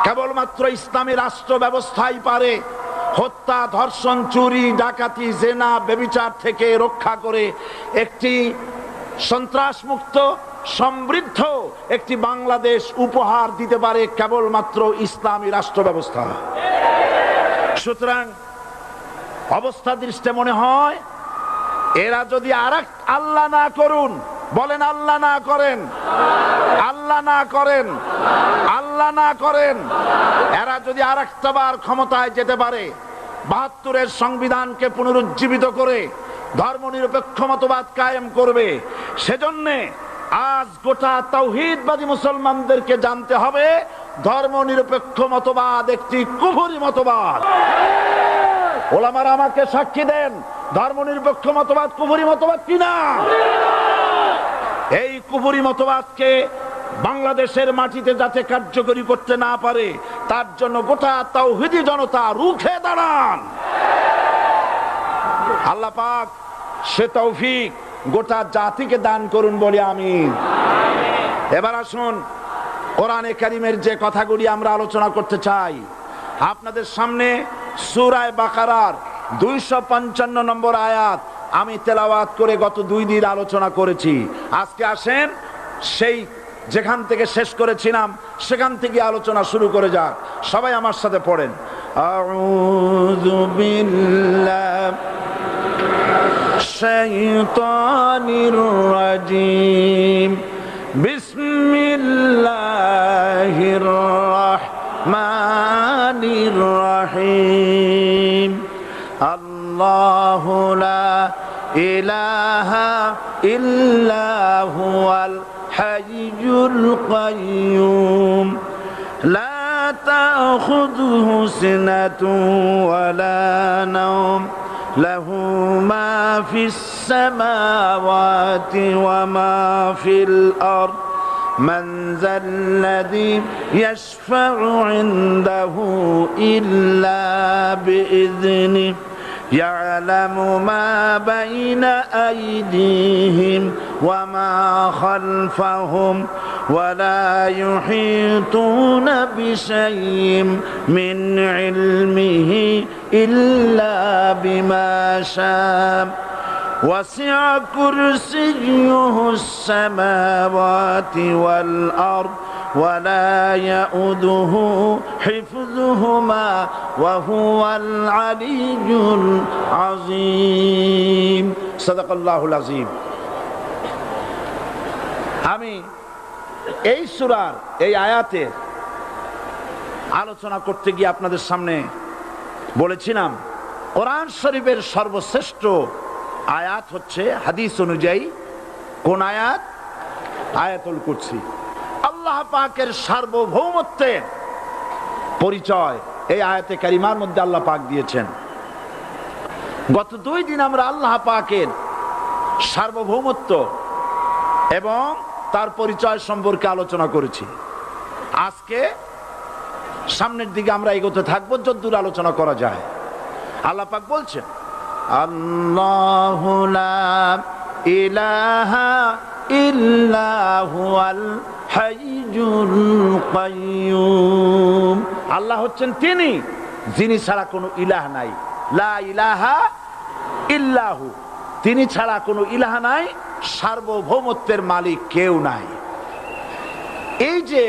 কেবলমাত্র ইসলামী রাষ্ট্র ব্যবস্থাই পারে হত্যা, ধর্ষণ, চুরি, ডাকাতি, জেনা, ব্যভিচার থেকে রক্ষা করে একটি সন্ত্রাসমুক্ত সমৃদ্ধ একটি বাংলাদেশ উপহার দিতে পারে কেবলমাত্র ইসলামী রাষ্ট্র ব্যবস্থা। সুতরাং অবস্থা দৃষ্টে মনে হয় এরা যদি আরেক আল্লাহ না করুন, বলেন আল্লাহ না করেন, আল্লাহ না করেন, আল্লাহ না করেন, এরা যদি আরেকটাবার ক্ষমতায় যেতে পারে, ৭২-এর সংবিধানকে পুনরুজ্জীবিত করে ধর্মনিরপেক্ষ মতবাদ কায়েম করবে, সেজন্য আজ গোটা তাওহীদবাদী মুসলমানদেরকে জানতে হবে ধর্মনিরপেক্ষ মতবাদ একটি কুফরি মতবাদ। ওলামারা আমাকে সাক্ষী দেন, ধর্মনিরপেক্ষ মতবাদ কুফরি মতবাদ কিনা? এই কুফরি মতবাদকে বাংলাদেশের মাটিতে যাতে কার্যকরী করতে না পারে তার জন্য গোটা তাওহীদি জনতা রুখে দাঁড়ান। আল্লাহ পাক সে তৌফিক গোটা জাতিকে দান করুন বলি আমিন। এবার আসুন কোরআনে কারীমের যে কথাগুলি আমরা আলোচনা করতে চাই আপনাদের সামনে সূরা বাকারার 255 নম্বর আয়াত আমি তেলাওয়াত করে গত 2 দিন আলোচনা করেছি। আজকে আসেন সেই যেখান থেকে শেষ করেছিলাম সেখান থেকে আলোচনা শুরু করে যাক। সবাই আমার সাথে পড়েন, আউযু বিল্লাহি শাইতানির রাজিম, বিসমিল্লাহির রাহমানির রাহিম। আল্লাহু লা ইলাহা ইল্লা হুয়াল হাইয়ুল কাইয়্যুম লা তাখুযুহু সিনাতুন ওয়ালা নাওম লাহু মা ফিস সামাওয়াতি ওয়া মা ফিল আরদ মান যাল্লাযী ইয়াশফা'ু ইনদাহু ইল্লা বিইذনিহি ইয়ালামু মা বাইনা আইদিহিম ওয়া মা খালফাহুম ওয়া লা ইউহিতুনা বিশাইইন মিন ইলমিহি ইল্লা বিমা শাআ ওয়াসি'a কুরসিয়্যুহুস সামাওয়াতি ওয়াল আরদ ولا يؤوده حفظهما وهو العلي العظيم صدق الله العظيم। আমি এই সূরার এই আয়াতের আলোচনা করতে গিয়ে আপনাদের সামনে বলেছিলাম কোরআন শরীফের সর্বশ্রেষ্ঠ আয়াত হচ্ছে হাদিস অনুযায়ী কোন আয়াত? আয়াতুল কুরসি। আল্লাহ পাকের সার্বভৌমত্বের পরিচয় এই আয়াতে কারিমার মধ্যে আল্লাহ পাক দিয়েছেন। গত 2 দিন আমরা আল্লাহ পাকের সার্বভৌমত্ব এবং তার পরিচয় সম্পর্কে আলোচনা করেছি। আজকে সামনের দিকে আমরা এগোতে থাকবো যতদূর আলোচনা করা যায়। আল্লাহ পাক বলছেন আল্লাহু লা ইলাহা ইল্লা হুয়াল হাইয়ুল কাইয়্যুম। আল্লাহ হচ্ছেন তিনি যিনি ছাড়া কোনো ইলাহ নাই। লা ইলাহা ইল্লাহু, তিনি ছাড়া কোনো ইলাহ নাই, সার্বভৌমত্বের মালিক কেউ নাই। এই যে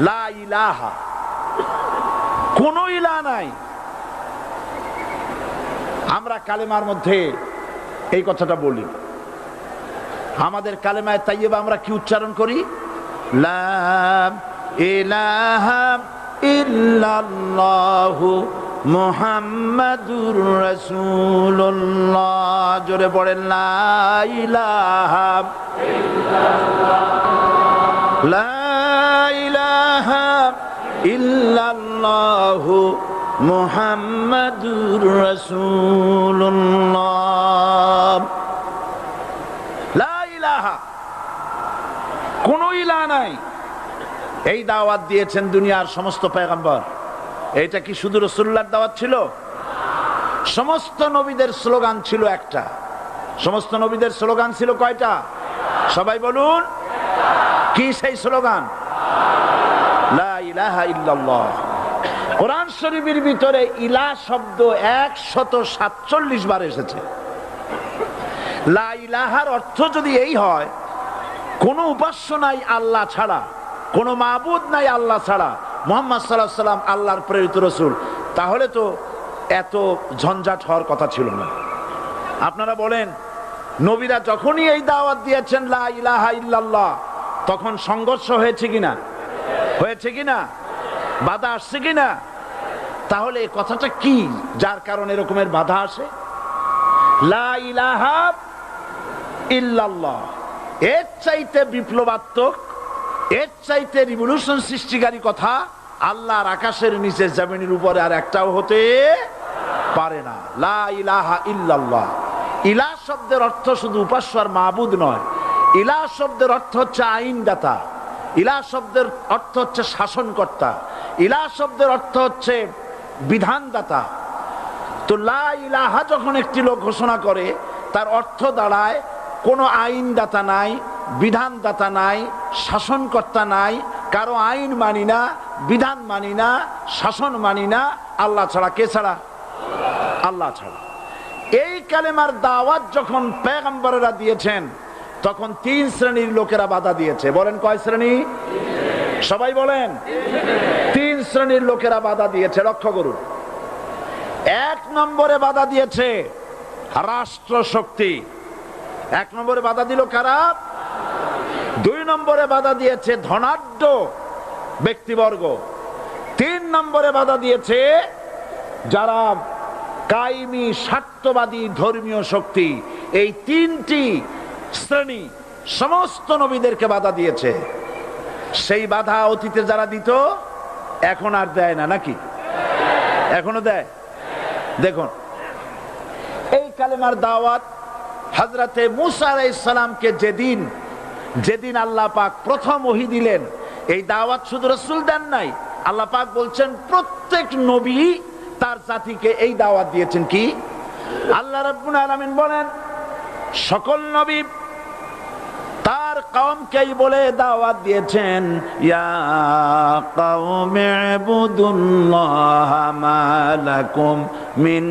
লা ইলাহা, কোনো ইলাহ নাই, আমরা কালেমার মধ্যে এই কথাটা বলি। আমাদের কালেমায়ে তাইয়্যিবা আমরা কি উচ্চারণ করি? লা ইলাহা ইল্লাল্লাহু মুহাম্মাদুর রাসূলুল্লাহ। জোরে পড়েন লা ইলাহা ইল্লাল্লাহ, লা ইলাহা ইল্লাল্লাহু মুহাম্মাদুর রাসূলুল্লাহ। লা ইলাহা, কোন ইলাহ নাই। এই দাওয়াত দিয়েছেন দুনিয়ার সমস্ত পয়গম্বর। এটা কি শুধু রাসূলুল্লাহর দাওয়াত ছিল? সমস্ত নবীদের স্লোগান ছিল একটা। সমস্ত নবীদের স্লোগান ছিল কয়টা? সবাই বলুন, কি সেই স্লোগান? লা ইলাহা ইল্লাল্লাহ। কোরআন শরীফের ভিতরে ইলাহ শব্দ 147 বার এসেছে। লা ইলাহার অর্থ যদি এই হয়, কোনো উপাস্য নাই আল্লাহ ছাড়া, কোনো মাবুদ নাই আল্লাহ ছাড়া, মুহাম্মদ সাল্লাল্লাহু আলাইহি ওয়াসাল্লাম আল্লাহর প্রেরিত রাসূল, তাহলে তো এত ঝঞ্ঝাট হওয়ার কথা ছিল না। আপনারা বলেন, নবীরা যখনই এই দাওয়াত দিয়েছেন লা ইলাহা ইল্লাল্লাহ, তখন সংঘর্ষ হয়েছে কিনা? হয়েছে কিনা? বাধা আসছে কিনা? তাহলে এই কথাটা কি যার কারণে এরকমের বাধা আসে? লা ইলাহা ইল্লাল্লাহ, এর চাইতে বিপ্লবাত্মক, এর চাইতে রিভলিউশন সৃষ্টিকারী কথা আল্লাহর আকাশের নিচে জমিনের উপরে আর একটাও হতে পারে না। লা ইলাহা ইল্লাল্লাহ। ইলাহ শব্দের অর্থ শুধু উপাস্য আর মাবুদ নয়। ইলাহ শব্দের অর্থ হচ্ছে আইনদাতা, ইলাহ শব্দের অর্থ হচ্ছে শাসনকর্তা, ইলাহ শব্দের অর্থ হচ্ছে বিধানদাতা। তো লা ইলাহা যখন একটি লোক ঘোষণা করে, তার অর্থ দাঁড়ায় কোনো আইনদাতা নাই, বিধানদাতা নাই, শাসনকর্তা নাই, কারো আইন মানি না, বিধান মানি না, শাসন মানি না, আল্লাহ ছাড়া। কে ছাড়া? আল্লাহ ছাড়া। এই কালেমার দাওয়াত যখন পয়গম্বরেরা দিয়েছেন, তখন 3 শ্রেণীর লোকেরা বাধা দিয়েছে। বলেন কয় শ্রেণী? সবাই বলেন। 3 শ্রেণীর লোকেরা বাধা দিয়েছে। লক্ষ্য করুন। 1 নম্বরে বাধা দিয়েছে রাষ্ট্র শক্তি। 1 নম্বরে বাধা দিল কারা? 2 নম্বরে বাধা দিয়েছে ধনাঢ্য ব্যক্তিবর্গ। 3 নম্বরে বাধা দিয়েছে যারা কায়েমি স্বার্থবাদী ধর্মীয় শক্তি। এই 3টি শ্রেণী সমস্ত নবীদেরকে বাধা দিয়েছে। সেই বাধা অতীতে যারা দিত, এখন আর দেয় না নাকি? এখনো দেয়। দেখুন, এই কালেমার দাওয়াত হযরতে মূসা আলাইহিস সালামকে যেদিন আল্লাহ পাক প্রথম ওহী দিলেন, এই দাওয়াত শুধু রাসূল দেন নাই, আল্লাহ পাক বলছেন প্রত্যেক নবী তার জাতিকে এই দাওয়াত দিয়েছেন। কি? আল্লাহ রাব্বুল আলামিন বলেন, সকল নবী তার কওমকেই বলে দাওয়াত দিয়েছেন, ইয়া কওমি ইবুদুল্লাহা মা লাকুম মিন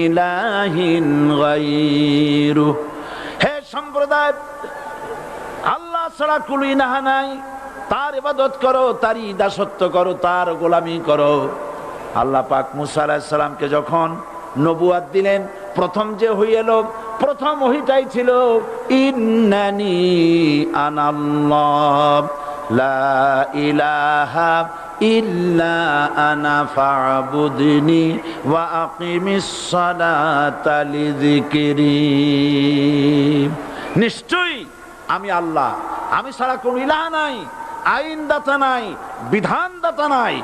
ইলাহিন গায়রু। হে সম্প্রদায়, আল্লাহ ছাড়া কোনো ইলাহ নাই, তার ইবাদত করো, তারই দাসত্ব করো, তার গোলামি করো। আল্লাহ পাক মূসা আলাইহিস সালামকে যখন নবুয়াত দিলেন, প্রথম যে ওহী এলো, প্রথম ওহীটাই ছিল ইন্নানি আনাল্লাহ লা ইলাহা ইল্লা আনা ফা'বুদনি ওয়া আকিমিস সালাতা লিযিকরি। নিশ্চয়ই আমি আল্লাহ, আমি ছাড়া কোনো ইলাহ নাই, আইনদাতা নাই, বিধানদাতা নাই,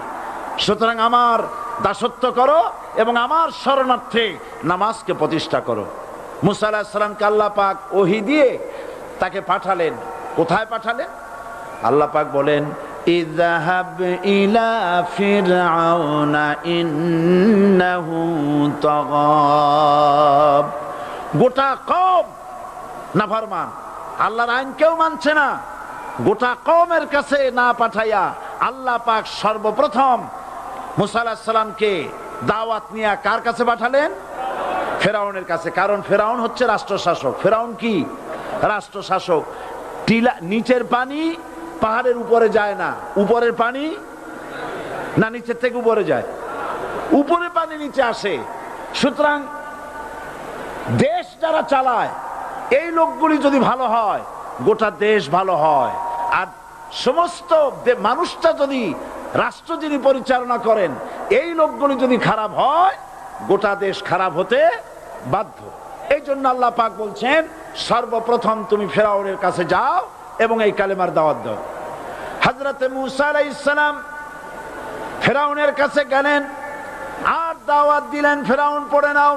সুতরাং আমার দাসত্ব করো এবং আমার শরণার্থে নামাজকে প্রতিষ্ঠা করো। মূসা আলাইহিস সালামকে আল্লাহ পাক ওহী দিয়ে তাকে পাঠালেন। কোথায় পাঠালেন? আল্লাহ পাক বলেন, ইযহাব ইলা ফিরআউনা ইন্নাহু তাগাব। গোটা কওম নাফরমান, আল্লাহর আইন কেউ মানছে না। গোটা কওমের কাছে না পাঠাইয়া আল্লাহ পাক সর্বপ্রথম মূসা আলাইহিস সালামকে দাওয়াত নিয়ে কার কাছে পাঠালেন? ফেরাউনের কাছে। কারণ ফেরাউন হচ্ছে রাষ্ট্রশাসক। ফেরাউন কি? রাষ্ট্রশাসক। টিলা, নিচের পানি পাহাড়ের উপরে যায় না, উপরের পানি না নিচের থেকে উপরে যায়? উপরে পানি নিচে আসে। সুতরাং দেশ যারা চালায়, এই লোকগুলি যদি ভালো হয়, গোটা দেশ ভালো হয়। আর সমস্ত মানুষটা যদি, রাষ্ট্র যিনি পরিচালনা করেন, এই লোকগুলি যদি খারাপ হয়, গোটা দেশ খারাপ হতে বাধ্য। এই জন্য আল্লাহ পাক বলছেন, সর্বপ্রথম তুমি ফেরাউনের কাছে যাও এবং এই কালেমার দাওয়াত দাও। হযরতে মূসা আলাইহিস সালাম ফেরাউনের কাছে গেলেন আর দাওয়াত দিলেন। ফেরাউন পড়ে নাও,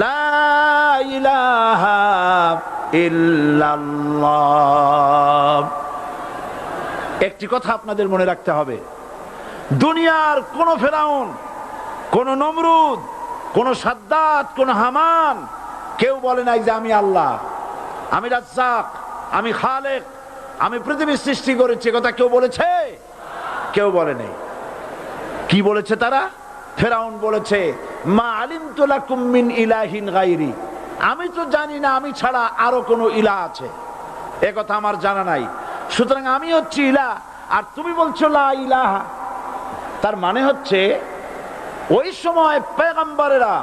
লা ইলাহা ইল্লাল্লাহ। একটি কথা আপনাদের মনে রাখতে হবে, দুনিয়ার কোন ফেরাউন, কোন নমরুদ, কোন সাদ্দাত, কোন হামান কেউ বলে নাই যে আমি আল্লাহ, আমি রাজ্জাক, আমি খালেক, আমি পৃথিবীর সৃষ্টি করেছি। কথা কেউ বলেছে? কেউ বলে নাই। কি বলেছে তারা? ফেরাউন বলেছে মা আলিমতু লাকুম মিন ইলাহিন গায়রি, আমি তো জানি না আমি ছাড়া আরো কোনো ইলাহ আছে, এ কথা আমার জানা নাই, সুতরাং আমি হচ্ছি ইলাহ আর তুমি বলছো লা ইলাহা। তার মানে হচ্ছে ওই সময় পয়গম্বরেরা,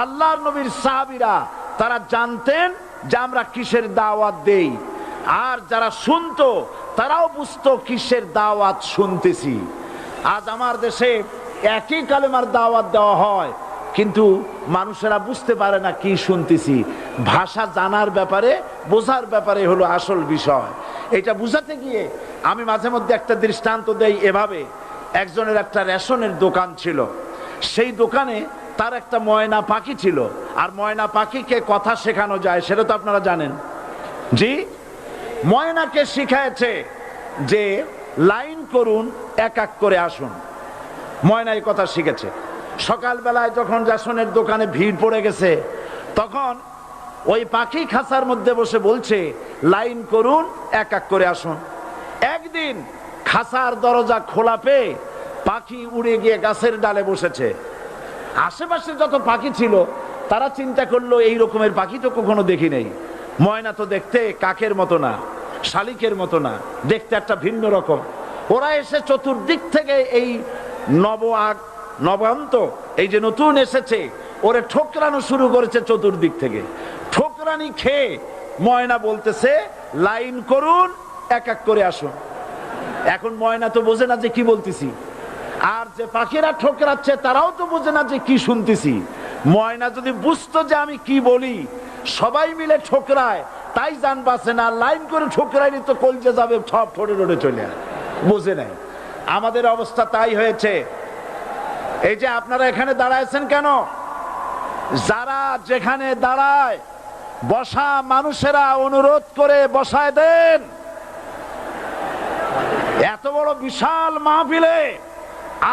আল্লাহর নবীর সাহাবীরা তারা জানতেন যে আমরা কিসের দাওয়াত দেই, আর যারা শুনতো তারাও বুঝতো কিসের দাওয়াত শুনতেছি। আজ আমার দেশে একই কালেমার দাওয়াত দেওয়া হয়, কিন্তু মানুষেরা বুঝতে পারে না কি শুনতেছি। ভাষা জানার ব্যাপারে, বোঝার ব্যাপারে হলো আসল বিষয়। এটা বুঝাতে গিয়ে আমি মাঝে মধ্যে একটা দৃষ্টান্ত দেই এভাবে। একজনের একটা রেশনের দোকান ছিল, সেই দোকানে তার একটা ময়না পাখি ছিল, আর ময়না পাখিকে কথা শেখানো যায় সেটা তো আপনারা জানেন। জি, ময়নাকে শিখায়েছে যে লাইন করুন, এক এক করে আসুন। ময়না এই কথা শিখেছে। সকালবেলায় যখন রেশনের দোকানে ভিড় পড়ে গেছে, তখন ওই পাখি খাঁচার মধ্যে বসে বলছে লাইন করুন, এক এক করে আসুন। একদিন খাঁচার দরজা খোলা পেয়ে পাখি উড়ে গিয়ে গাছের ডালে বসেছে। আশেপাশে যত পাখি ছিল তারা চিন্তা করলো এই রকমের পাখি তো কখনো দেখি নেই। ময়না তো দেখতে কাকের মতো না, শালিকের মতো না, দেখতে একটা ভিন্ন রকম। ওরা এসে চতুর্দিক থেকে এই নবান্ত, এই যে নতুন এসেছে, ওরে ঠোকরানো শুরু করেছে চতুর্দিক থেকে। ঠোকরানি খেয়ে ময়না বলতেছে লাইন করুন, এক এক করে আসুন। এখন ময়না তো বোঝে না যে কি বলতেছি, আর যে পাখিরা ঠোকরাচ্ছে তারাও তো বোঝে না যে কি শুনতেছি। ময়না যদি বুঝতো যে আমি কি বলি, সবাই মিলে ঠোকরায়, তাই জান বাঁচে না। লাইন করে ঠোকরাইনি তো কলজে যাবে, সব ঠোঁটে ঠোঁটে চলে আসে, বোঝে নাই। আমাদের অবস্থা তাই হয়েছে। এই যে আপনারা এখানে দাঁড়াইছেন কেন? যারা যেখানে দাঁড়ায় বসা মানুষেরা অনুরোধ করে বসায় দেন। এত বড় বিশাল মাহফিলে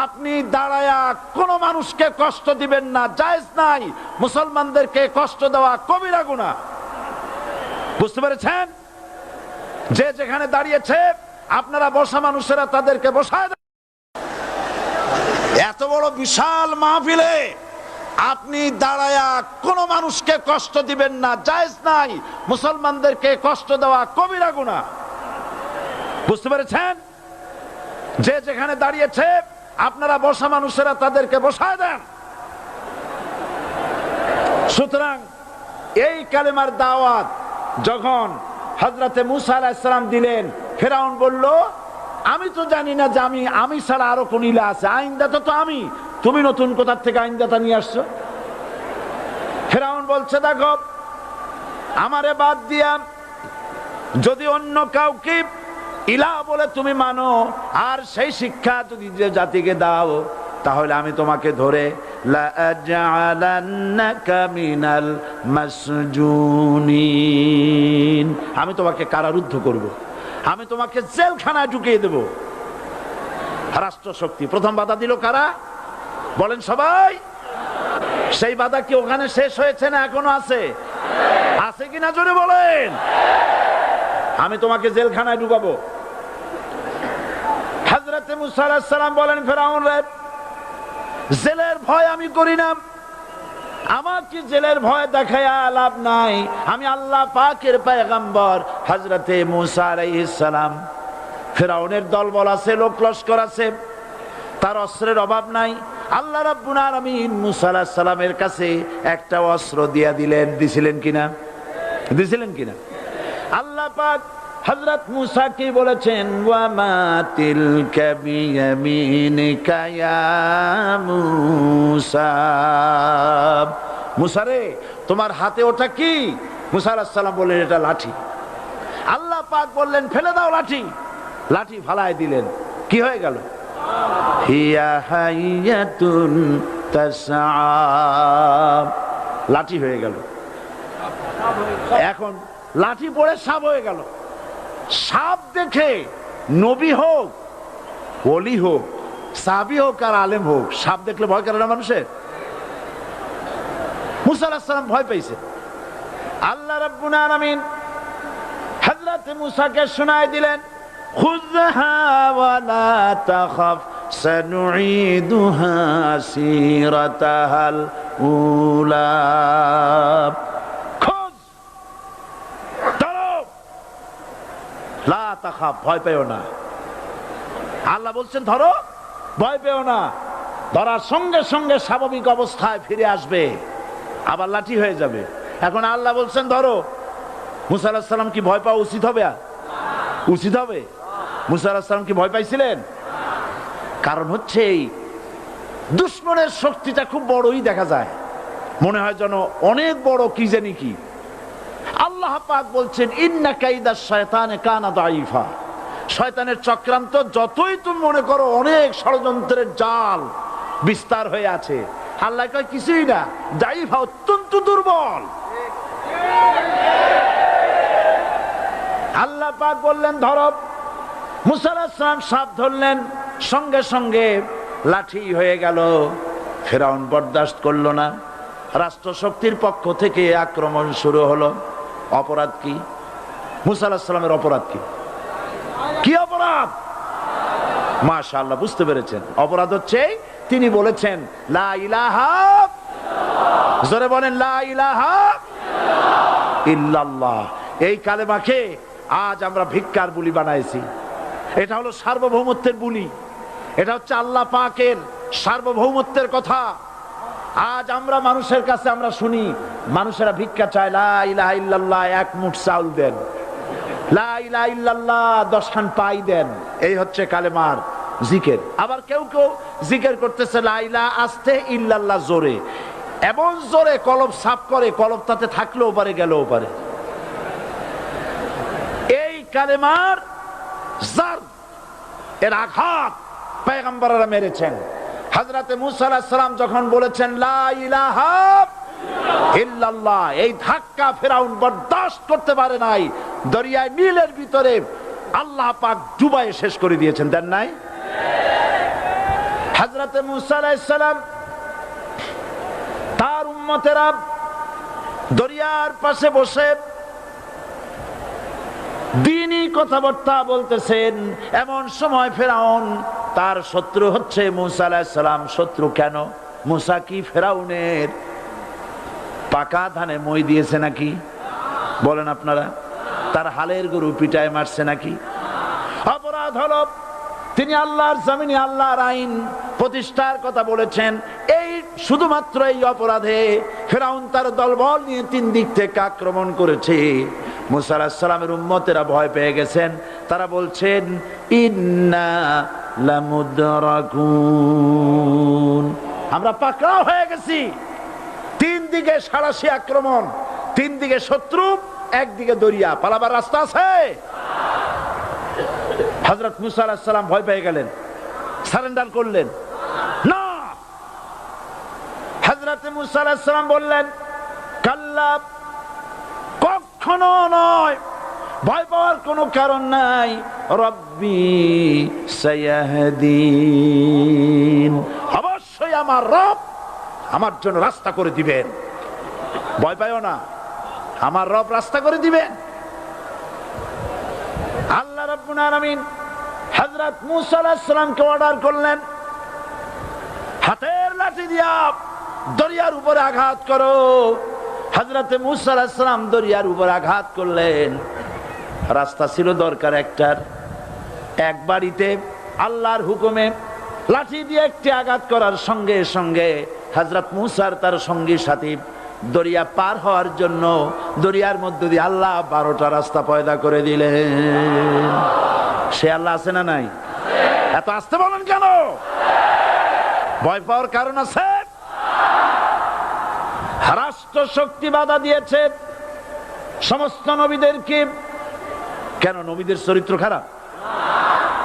আপনি দাঁড়ায়া কোন মানুষকে কষ্ট দিবেন না, জায়েজ নাই। মুসলমানদেরকে কষ্ট দেওয়া কবিরা গুনাহ। বুঝতে পেরেছেন? যে যেখানে দাঁড়িয়েছে আপনারা বসা মানুষেরা তাদেরকে বসায় দেন। এত বড় বিশাল মাহফিলে আপনি দাঁড়ায়া কোন মানুষকে কষ্ট দিবেন না, জায়েজ নাই। মুসলমানদেরকে কষ্ট দেওয়া কবিরা গুনাহ। বুঝতে পেরেছেন? যে যেখানে দাঁড়িয়েছে আপনারা বসা মানুষেরা তাদেরকে বসায় দেন। সুতরাং এই কালেমার দাওয়াত যখন হযরতে মুসা আলাইহিস সালাম দিলেন, ফেরাউন বলল আমি তো জানি না যে আমি ছাড়া আরো কোন ইলাহ আছে, আইনদাতা তো আমি, তুমি নতুন কোথা থেকে আইনদাতা নিয়ে আসছো? ফেরাউন বলছে দেখো, আমারে বাদ দিয়া যদি অন্য কাউকে ইলাহ বলে তুমি মানো, আর সেই শিক্ষা যদি যে জাতিকে দাও, তাহলে আমি তোমাকে ধরে লাআজআলান্নাকা মিনাল মাসজুনিন, আমি তোমাকে কারারুদ্ধ করব, আমি তোমাকে জেলখানায় ঢুকিয়ে দেব। রাষ্ট্রশক্তি প্রথম বাধা দিল কারা? বলেন সবাই। সেই বাধা কি ওখানে শেষ হয়েছে না এখনো আছে? আছে কিনা জোরে বলেন। আমি তোমাকে জেলখানায় ঢুকাবো। হযরতে মুসা আলাইহিস সালাম বলেন ফেরাউন রে, জেলের ভয় আমি করি না, আমাকে জেলের ভয় দেখায়া লাভ নাই। আমি আল্লাহ পাকের পয়গম্বর হযরতে মুসা আলাইহিস সালাম। ফেরাউনের দলবল আছে, লোক লস্কর আছে, তার অস্ত্রের অভাব নাই। আল্লাহ রাব্বুল আলামিন মুসা আলাইহিস সালামের কাছে একটা অস্ত্র দিয়া দিলেন। দিছিলেন কিনা? আল্লাহ পাক হযরত মুসা কি বলেছেন? ওয়া মা তিলকা বিয়ামিনিকা ইয়া মুসা, মুসা রে তোমার হাতে ওটা কি? মুসা আলাইহিস সালাম বললেন এটা লাঠি। আল্লাহ পাক বললেন ফেলে দাও লাঠি। লাঠি ফালায় দিলেন। কি হয়ে গেল? হিয়া হাইয়াতুন তাসআ, লাঠি হয়ে গেল। এখন লাঠি পড়ে সাপ হয়ে গেল। সাপ দেখে নবী হোক, ওলি হোক, সাহাবী হোক আর আলেম হোক, সাপ দেখলে ভয় করে না মানুষের? মুসা আলাইহিস সালাম ভয় পেয়েছে। আল্লাহ রাব্বুল আলামিন হযরত মুসাকে শোনায় দিলেন, খুযহা ওয়ালা তাখাফ সানুঈদুহা সিরাতাহাল উলা। খোঁজ, ধরো, লা তাখাফ, ভয় পেও না। আল্লাহ বলছেন ধরো, ভয় পেও না। ধরার সঙ্গে সঙ্গে স্বাভাবিক অবস্থায় ফিরে আসবে, আবার লাঠি হয়ে যাবে। এখন আল্লাহ বলছেন ধরো, মুসা আলাইহিস সালাম কি ভয় পাওয়া উচিত হবে? উচিত হবে? মুসা আলাইহিস সালাম কি ভয় পাইছিলেন? কারণ হচ্ছে এই দুশমনের শক্তিটা খুব বড়ই দেখা যায়, মনে হয় যেন অনেক বড়, কি জানি কি। আল্লাহ পাক বলছেন ইন্না কাইদাশ শায়তানে কানা দাঈফা। শয়তানের চক্রান্ত যতই তুমি মনে করো অনেক ষড়যন্ত্রের জাল বিস্তার হয়ে আছে, আল্লাহ কয় কিছুই না, দাঈফা, অত্যন্ত দুর্বল। আল্লাহ পাক বললেন ধরো। মুসা আলাইহিস সালাম সাপ ধরলেন, সঙ্গে সঙ্গে লাঠি হয়ে গেল। ফেরাউন বরদাস্ত করলো না, রাষ্ট্রশক্তির পক্ষ থেকে আক্রমণ শুরু হলো। অপরাধ কি? মুসা আলাইহিস সালামের অপরাধ কি? কি অপরাধ? মাশাআল্লাহ, বুঝতে পেরেছেন। অপরাধ হচ্ছে তিনি বলেছেন লা ইলাহা, জোরে বলেন লা ইলাহা ইল্লাল্লাহ। এই কালেমাকে আজ আমরা ভিক্ষার বুলি বানাইছি। এটা হলো সার্বভৌমত্বের বুলি, এটা হচ্ছে আল্লাহ পাকের সার্বভৌমত্বের কথা। আজ আমরা মানুষের কাছে আমরা শুনি, মানুষেরা ভিক্ষা চায়, লা ইলাহা ইল্লাল্লাহ, এক মুঠ চাউল দেন, লা ইলাহা ইল্লাল্লাহ 10 খান পাই দেন। এই হচ্ছে কালেমার জিকির। আবার কেউ কেউ জিকির করতেছে লা ইলাহা আস্তে, ইল্লাল্লাহ জোরে, এমন জোরে কলব সাফ করে, কলব তাতে থাকলেও পারে গেলেও পারে। এই কালেমার জার, এর আঘাত পয়গম্বররা মেরেছেন। হযরতে মুসা আলাইহিস সালাম যখন বলেছেন লা ইলাহা ইল্লাল্লাহ, এই ধাক্কা ফেরাউন বরদাস্ত করতে পারে নাই। দরিয়ায় নীলের ভিতরে আল্লাহ পাক ডুবাইয়ে শেষ করে দিয়েছেন, দেন নাই? হযরতে মুসা আলাইহিস সালাম তার উম্মতেরা দরিয়ার পাশে বসে দ্বীনি কথাবার্তা বলতেছেন। এমন সময় ফেরাউন, তার শত্রু হচ্ছে মুসা আলাইহিস সালাম। শত্রু কেন? মুসা কি ফেরাউনের পাকা ধানে মই দিয়েছে নাকি? বলেন আপনারা। তার হালের গরু পিটায় মারছে নাকি? অপরাধ হলো তিনি আল্লাহর জমিনে আল্লাহর আইন প্রতিষ্ঠার কথা বলেছেন। এই শুধুমাত্র এই অপরাধে ফেরাউন তার দলবল নিয়ে 3 দিক থেকে আক্রমণ করেছে। মুসা আলাইহিস সালামের উম্মতেরা ভয় পেয়ে গেছেন। তারা বলছেন ইন্না লামুদরাকুন, আমরা পাকড়াও হয়ে গেছি। 3 দিকে সাড়াশি আক্রমণ, 3 দিকে শত্রু, একদিকে দরিয়া, পালাবার রাস্তা আছে? হযরত মুসা আলাইহিস সালাম ভয় পেয়ে গেলেন, সারেন্ডার করলেন না। হযরত মুসা আলাইহিস সালাম বললেন কাল্লা, কখনো নয়, ভয় পাওয়ার কোনো কারণ নাই। রব্বি সায়াহদিন, অবশ্যই আমার রব আমার জন্য রাস্তা করে দিবেন। ভয় পাইও না, আমার রব রাস্তা করে দিবেন। আল্লাহ রাব্বুল আলামিন হযরত মুসা আলাইহিস সালামকে অর্ডার করলেন, হাতের লাঠি দিয়া দরিয়ার উপরে আঘাত করো। হযরতে মুসা আলাইহিস সালাম দরিয়ার উপর আঘাত করলেন। রাস্তা ছিল দরকার একটার, এক বাড়িতে আল্লাহর হুকুমে লাঠি দিয়ে একটি আঘাত করার সঙ্গে সঙ্গে হযরত মুসার তার সঙ্গী সাথী দরিয়া পার হওয়ার জন্য দরিয়ার মধ্য দিয়ে আল্লাহ 12টা রাস্তা পয়দা করে দিলেন। সে আল্লাহ আছে না নাই? এত আসতে বলেন কেন? ভয় পাওয়ার কারণ আছে? রাষ্ট্র শক্তি বাধা দিয়েছে সমস্ত নবীদেরকে। কেন? নবীদের চরিত্র খারাপ?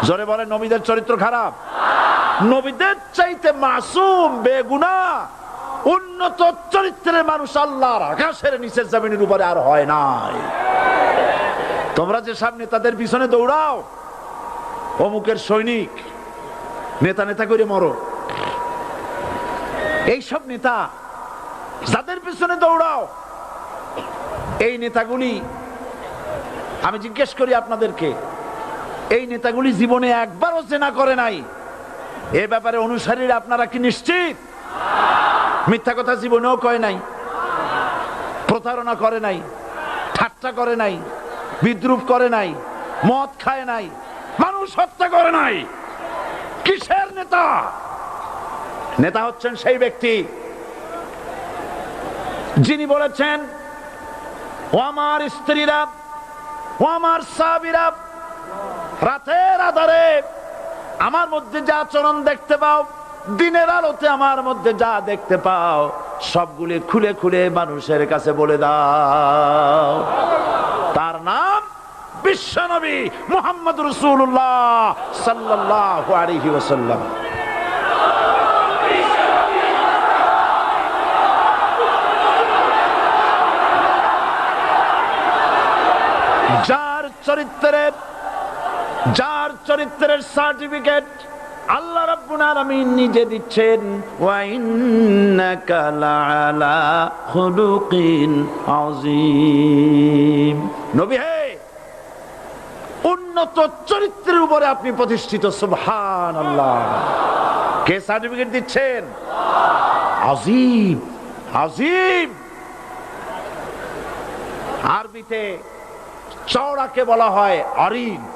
জোরে বলেন, নবীদের চরিত্র খারাপ? নবীদের চাইতে মাসুম, বেগুনাহ, উন্নত চরিত্রের মানুষ আল্লাহর আকাশের নিচের জমিনের উপরে আর হয় নাই। তোমরা যে সব নেতাদের পিছনে দৌড়াও, অমুকের সৈনিক, নেতা নেতা করে মরো, এইসব নেতা যাদের পিছনে দৌড়াও, এই নেতাগুলি, আমি জিজ্ঞেস করি আপনাদেরকে, এই নেতাগুলি জীবনে একবারও জেনা করে নাই। এ ব্যাপারে অনুসারীরা আপনারা কি নিশ্চিত? মিথ্যা কথা জীবনেও কয় নাই, প্রতারণা করে নাই, ঠাট্টা করে নাই, বিদ্রুপ করে নাই, মদ খায় নাই, মানুষ হত্যা করে নাই। কিসের নেতা? নেতা হচ্ছেন সেই ব্যক্তি যিনি বলেছেন, ও আমার স্ত্রীরা, ও আমার সাহাবীরা, রাতের আধারে আমার মধ্যে যা আচরণ দেখতে পাও, দিনের আলোতে আমার মধ্যে যা দেখতে পাও, সবগুলি খুলে খুলে মানুষের কাছে বলে দাও। তার নাম বিশ্বনবী মুহাম্মদ রাসূলুল্লাহ সাল্লাল্লাহু আলাইহি ওয়াসাল্লাম। যার চরিত্রের সার্টিফিকেট আল্লাহ রাব্বুল আলামিন নিজে দিচ্ছেন, ওয়া ইন্নাকা লাআলা খুলুকিন আযীম। নবী হে, উন্নত চরিত্রের উপরে আপনি প্রতিষ্ঠিত। সুবহানাল্লাহ। কে সার্টিফিকেট দিচ্ছেন? আযীম, আযীম। আরবিতে চওড়াকে বলা হয় আরিদ,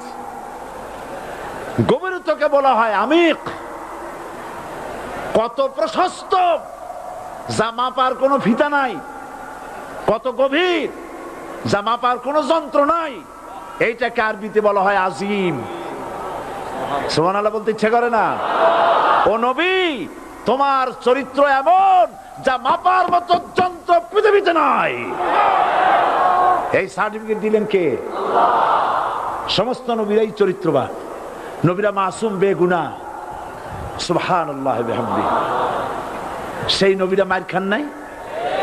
গভীরতাকে বলা হয় আমিক। কত প্রশস্ত, যা মাপার কোনো ফিতা নাই, কত গভীর, যা মাপার কোনো যন্ত্র নাই, এইটাকে আরবিতে বলা হয় আজিম। সুবহানাল্লাহ বলতে ইচ্ছে করে না? ও নবী, তোমার চরিত্র এমন যা মাপার মতো যন্ত্র পৃথিবীতে নাই। এই সার্টিফিকেট দিলেন কে? সমস্ত নবীরাই চরিত্রবান, নবীরা মাসুম, বেগুনাহ। সুবহানাল্লাহ বিহামদিহি। সেই নবীরা মার খান নাই?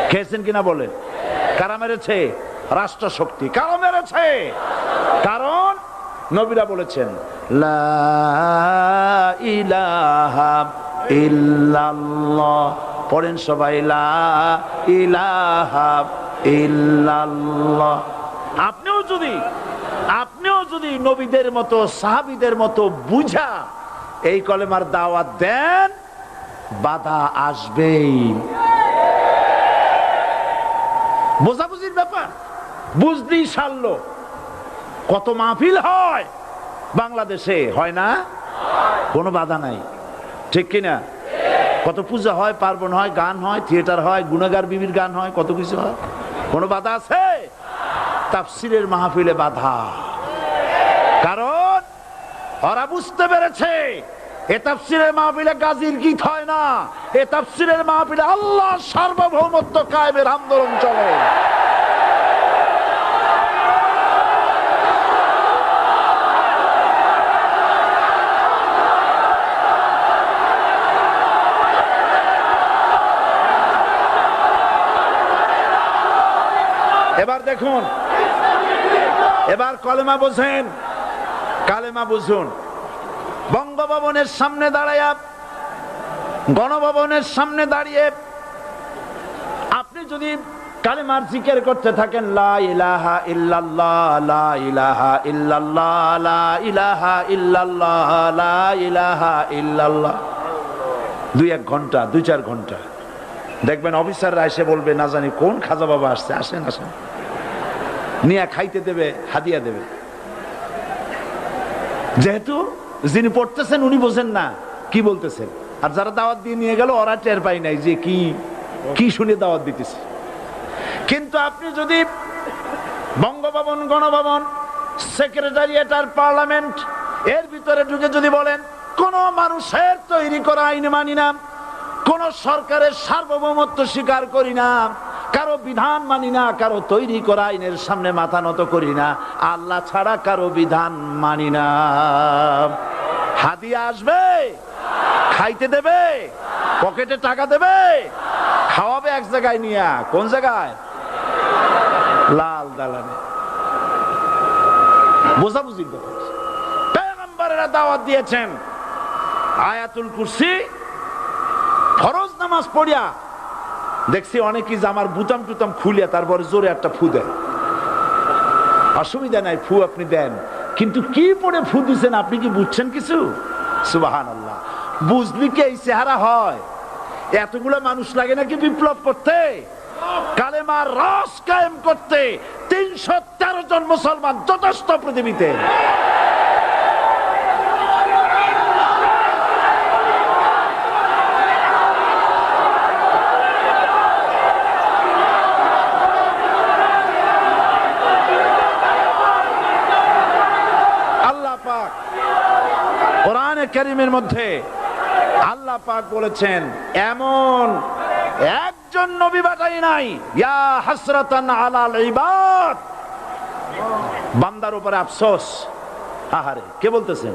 খেয়েছেন কিনা বলেন? কারা মেরেছে? রাষ্ট্র শক্তি। কারা মেরেছে? কারণ নবীরা বলেছেন লা ইলাহা ইল্লাল্লাহ। পড়েন সবাই, লা ইলাহা ইল্লাল্লাহ। আপনিও যদি নবীদের মতো, সাহাবীদের মতো বুঝা এই কলেমার দাওয়াত দেন, বাধা আসবেই। বোঝাবুঝির ব্যাপার, বুঝতেই সারলো। কত মাহফিল হয় বাংলাদেশে, হয় না? কোনো বাধা নাই, ঠিক কিনা? কত পূজা হয়, পার্বণ হয়, গান হয়, থিয়েটার হয়, গুনাহগার বিবির গান হয়, কত কিছু হয়। কোনো বাধা আছে? তাফসীরের মাহফিলে বাধা। কারণ ওরা বুঝতে পেরেছে এ তাফসীরের মাহফিলে গাজীর গীত হয় না, এ তাফসীরের মাহফিলে আল্লাহর সার্বভৌমত্ব কায়েমের আন্দোলন চলে। এবার দেখুন, এবার কলেমা বোঝেন, কালেমা বুঝুন। বঙ্গভবনের সামনে দাঁড়ায়া, গণভবনের সামনে দাঁড়িয়ে আপনি যদি কালেমার জিকির করতে থাকেন, লা ইলাহা ইল্লাল্লাহ, লা ইলাহা ইল্লাল্লাহ, লা ইলাহা ইল্লাল্লাহ, লা ইলাহা ইল্লাল্লাহ, 2-1 ঘন্টা, 2-4 ঘন্টা, দেখবেন অফিসাররা এসে বলবে, না জানি কোন খাজা বাবা আসছে, আসেন আসেন, নিয়ে খাইতে দেবে, হাদিয়া দেবে। যেহেতু যিনি পড়তেছেন উনি বোঝেন না কি বলতেছেন, আর যারা দাওয়াত দিয়ে নিয়ে গেল ওরা টের পায় নাই যে কি শুনে দাওয়াত দিতেছে। কিন্তু আপনি যদি বঙ্গভবন, গণভবন, সেক্রেটারিয়েট আর পার্লামেন্ট এর ভিতরে ঢুকে যদি বলেন, কোন মানুষের তৈরি করা আইন মানি না, কোন সরকারের সার্বভৌমত্ব স্বীকার করি না, কারো বিধান মানি না, কারো তৈরি করা আইনের সামনে মাথা নত করি না, আল্লাহ ছাড়া কারো বিধান মানি না, হাদিয়া আসবে, খাইতে দেবে, পকেটে টাকা দেবে, খাওয়াবে এক জায়গায় নিয়ে। কোন জায়গায়? লাল দালানে। বোঝাবুঝি পয়গম্বরেরা দাওয়াত দিয়েছেন, আয়াতুল কুরসি ফরজ নামাজ পড়িয়া দেখছি অনেকেই জামার বুতাম টুতাম খুলিয়া তারপরে জোরে একটা ফু দেয়। অসুবিধা নাই, ফু আপনি দেন, কিন্তু কি পড়ে ফু দিছেন আপনি কি বুঝছেন কিছু? সুবহানাল্লাহ। বুঝলি কি এই চেহারা হয়? এতগুলো মানুষ লাগে নাকি বিপ্লব করতে, কালেমার রস কায়েম করতে? 313 জন মুসলমান যথেষ্ট পৃথিবীতে। আল্লাহ পাক কোরআনে কারীমের মধ্যে আল্লাহ পাক বলেছেন, এমন একজন নবী পাঠাই নাই। ইয়া হাসরাতান আলাল ইবাদ, বান্দার উপরে আফসোস। আহারে, কে বলতেছেন?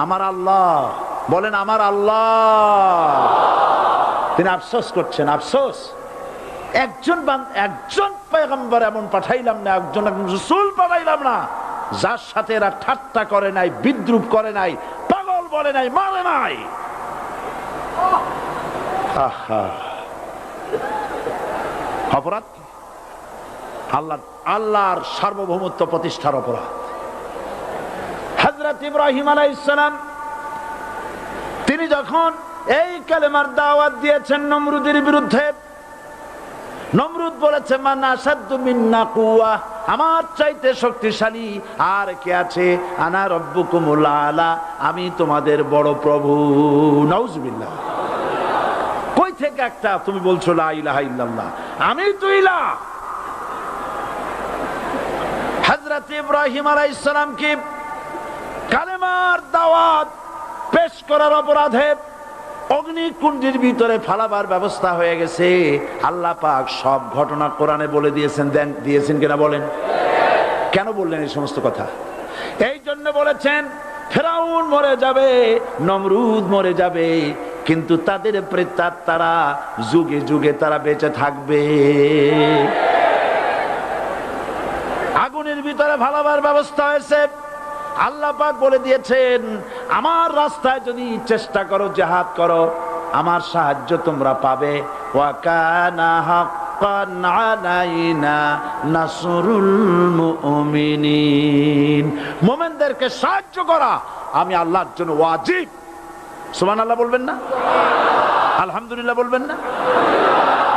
আমার আল্লাহ। বলেন আমার আল্লাহ। তিনি আফসোস করছেন। আফসোস, একজন পয়গম্বর এমন পাঠাইলাম না, একজন রাসূল পাঠাইলাম না যার সাথে এরা ঠাট্টা করে নাই, বিদ্রুপ করে নাই, পাগল বলে নাই, মারে নাই। অপরাধ আল্লাহর সার্বভৌমত্ব প্রতিষ্ঠার অপরাধ। হযরত ইব্রাহিম আলাইহিস সালাম তিনি যখন এই কালেমার দাওয়াত দিয়েছেন নমরুদের বিরুদ্ধে, নমরুদ বলেছে মান আশাদ্দু মিন্না কুওয়া, আমার চাইতে শক্তিশালী আর কে আছে? আনা রব্বুকুমুল আলা, আমি তোমাদের বড় প্রভু। নাউজুবিল্লাহ। কই থেকে একটা তুমি বলছো লা ইলাহা ইল্লাল্লাহ, আমি তো ইলাহ। হযরত ইব্রাহিম আলাইহিস সালামকে কালেমার দাওয়াত পেশ করার অপরাধে অগ্নিকুণ্ডের ভিতরে ফালাবার ব্যবস্থা হয়ে গেছে। আল্লাহ পাক সব ঘটনা কোরআনে বলে দিয়েছেন কিনা বলেন? কেন বললেন এই সমস্ত কথা? এই জন্য বলেছেন ফেরাউন মরে যাবে, নমরুদ মরে যাবে, কিন্তু তাদের প্রেতাত্মারা যুগে যুগে তারা বেঁচে থাকবে। আগুনের ভিতরে ফালাবার ব্যবস্থা হয়েছে। আল্লাহ পাক বলে দিয়েছেন, আমার রাস্তায় যদি চেষ্টা করো, জিহাদ করো, আমার সাহায্য তোমরা পাবে। ওয়া কানা হাক্কান আলাইনা নাসরুল মুমিনিন, মুমিনদেরকে সাহায্য করা আমি আল্লাহর জন্য ওয়াজিব। সুবহানাল্লাহ বলবেন না? আলহামদুলিল্লাহ বলবেন না?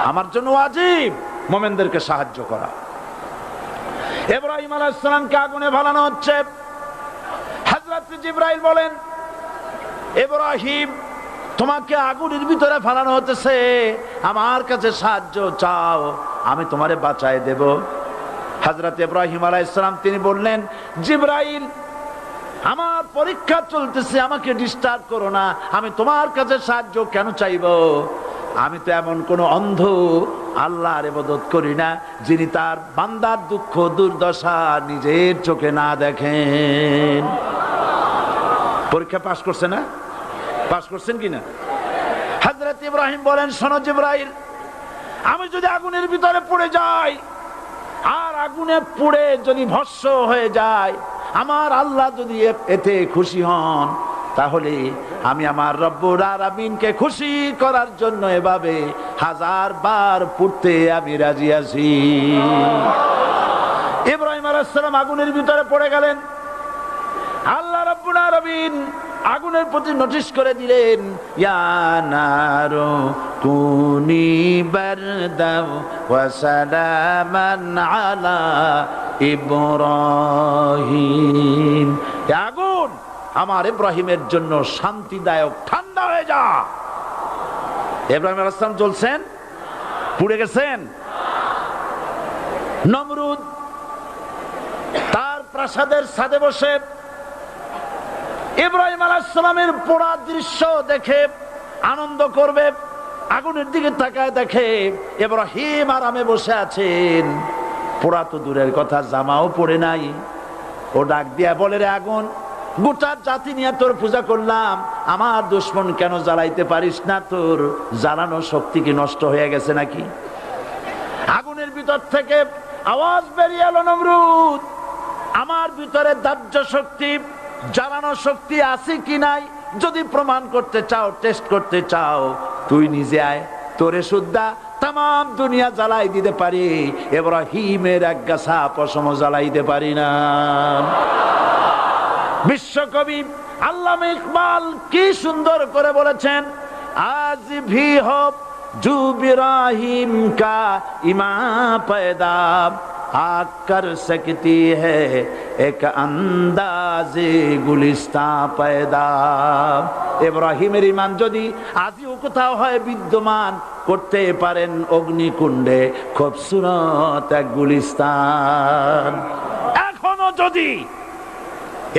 আমার জন্য ওয়াজিব মুমিনদেরকে সাহায্য করা। ইব্রাহিম আলাইহিস সালামকে আগুনে ফেলানো হচ্ছে। হযরত জিবরাইল বলেন, ইব্রাহিম তোমাকে আগুনের ভিতরে ফেলানো হতেছে, আমার কাছে সাহায্য চাও, আমি তোমারে বাঁচায় দেব। হযরত ইব্রাহিম আলাইহিস সালাম তিনি বললেন, জিবরাইল আমার পরীক্ষা চলতেছে, আমাকে ডিস্টার্ব করো না, আমি তোমার কাছে সাহায্য কেন চাইবো? আমি তো এমন কোন অন্ধ আল্লাহর ইবাদত করি না যিনি তার বান্দার দুঃখ দুর্দশা নিজের চোখে না দেখেন। পরীক্ষা পাস করছে না? পাস করছেন কিনা? হযরত ইব্রাহিম বলেন, শোনো জিবরাইল, আমি যদি আগুনের ভিতরে পড়ে যাই আর আগুনে পুড়ে যদি ভস্ম হয়ে যায়, আমার আল্লাহ যদি এতে খুশি হন, তাহলে আমি আমার রব্বুল আলামিনকে খুশি করার জন্য এভাবে 1000 বার পড়তে আমি রাজি আছি। ইব্রাহিম আলাইহিস সালাম আগুনের ভিতরে পড়ে গেলেন। আল্লাহ রাব্বুল আলামিন আগুনের প্রতি নোটিশ করে দিলেন, ইয়া নারু কুনি বারদাও ওয়া সালামান আলা ইব্রাহিম, আগুন আমার ইব্রাহিমের জন্য শান্তিদায়ক, ঠান্ডা হয়ে যা। ইব্রাহিম আলাইহিস সালাম জ্বলছেন, পুড়ে গেছেন। নমরুদ তার প্রাসাদের ছাদে বসে ইব্রাহিম আলাইহিস সালামের পোড়া দৃশ্য দেখে আনন্দ করবে, আগুনের দিকে তাকায় দেখে ইব্রাহিম আরামে বসে আছেন। পোড়া তো দূরের কথা, জামাও পরে নাই। ও ডাক দিয়া বলে, রে আগুন, গোটা জাতি নিয়ে তোর পূজা করলাম, আমার দুশমন কেন জ্বালাইতে পারিস না? তোর জ্বালানো শক্তি কি নষ্ট হয়ে গেছে নাকি? আগুনের ভিতর থেকে আওয়াজ বেরিয়ে এলো, নমরুদ, আমার ভিতরে দাহ্য শক্তি, জ্বালানো শক্তি আছে কি নাই যদি প্রমাণ করতে চাও, টেস্ট করতে চাও, তুই নিজে আয়, তোরে সুদ্ধা তাম দুনিয়া জ্বালাই দিতে পারি, ইব্রাহিমের এক গাছা পশম জ্বালাইতে পারি না। বিশ্বকবি আল্লামা ইকবাল কি সুন্দর করে বলেছেন, আজ ভি হো জু ইব্রাহিম কা ইমা पैदा आ कर सकती है एक अंदाज़े गुलिस्तां पैदा। ইব্রাহিমের ঈমান যদি আজও কোথাও হয় বিদ্যমান, করতে পারেন অগ্নিকুণ্ডে খুবসুরত এক গুলিস্তান। এখনো যদি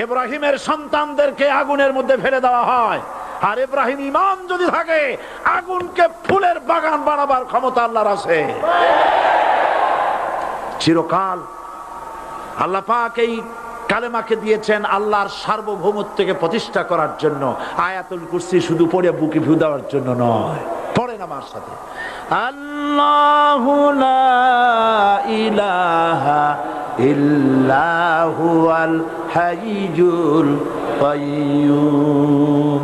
ইব্রাহিমের সন্তানদেরকে আগুনের মধ্যে ফেলে দেওয়া হয়, আর ইব্রাহিম ঈমান যদি থাকে, আগুনকে ফুলের বাগান বানাবার ক্ষমতা আল্লাহর আছে। চিরকাল আল্লাহ পাক এই কালেমাকে দিয়েছেন আল্লাহর সার্বভৌমত্বকে প্রতিষ্ঠা করার জন্য। আয়াতুল কুরসি শুধু পড়ে বুকে ফু দেওয়ার জন্য নয়, পড়েন আমার সাথে, আল্লাহু লা ইলাহা ইল্লা হুয়াল হাইয়ুল কাইয়্যুম।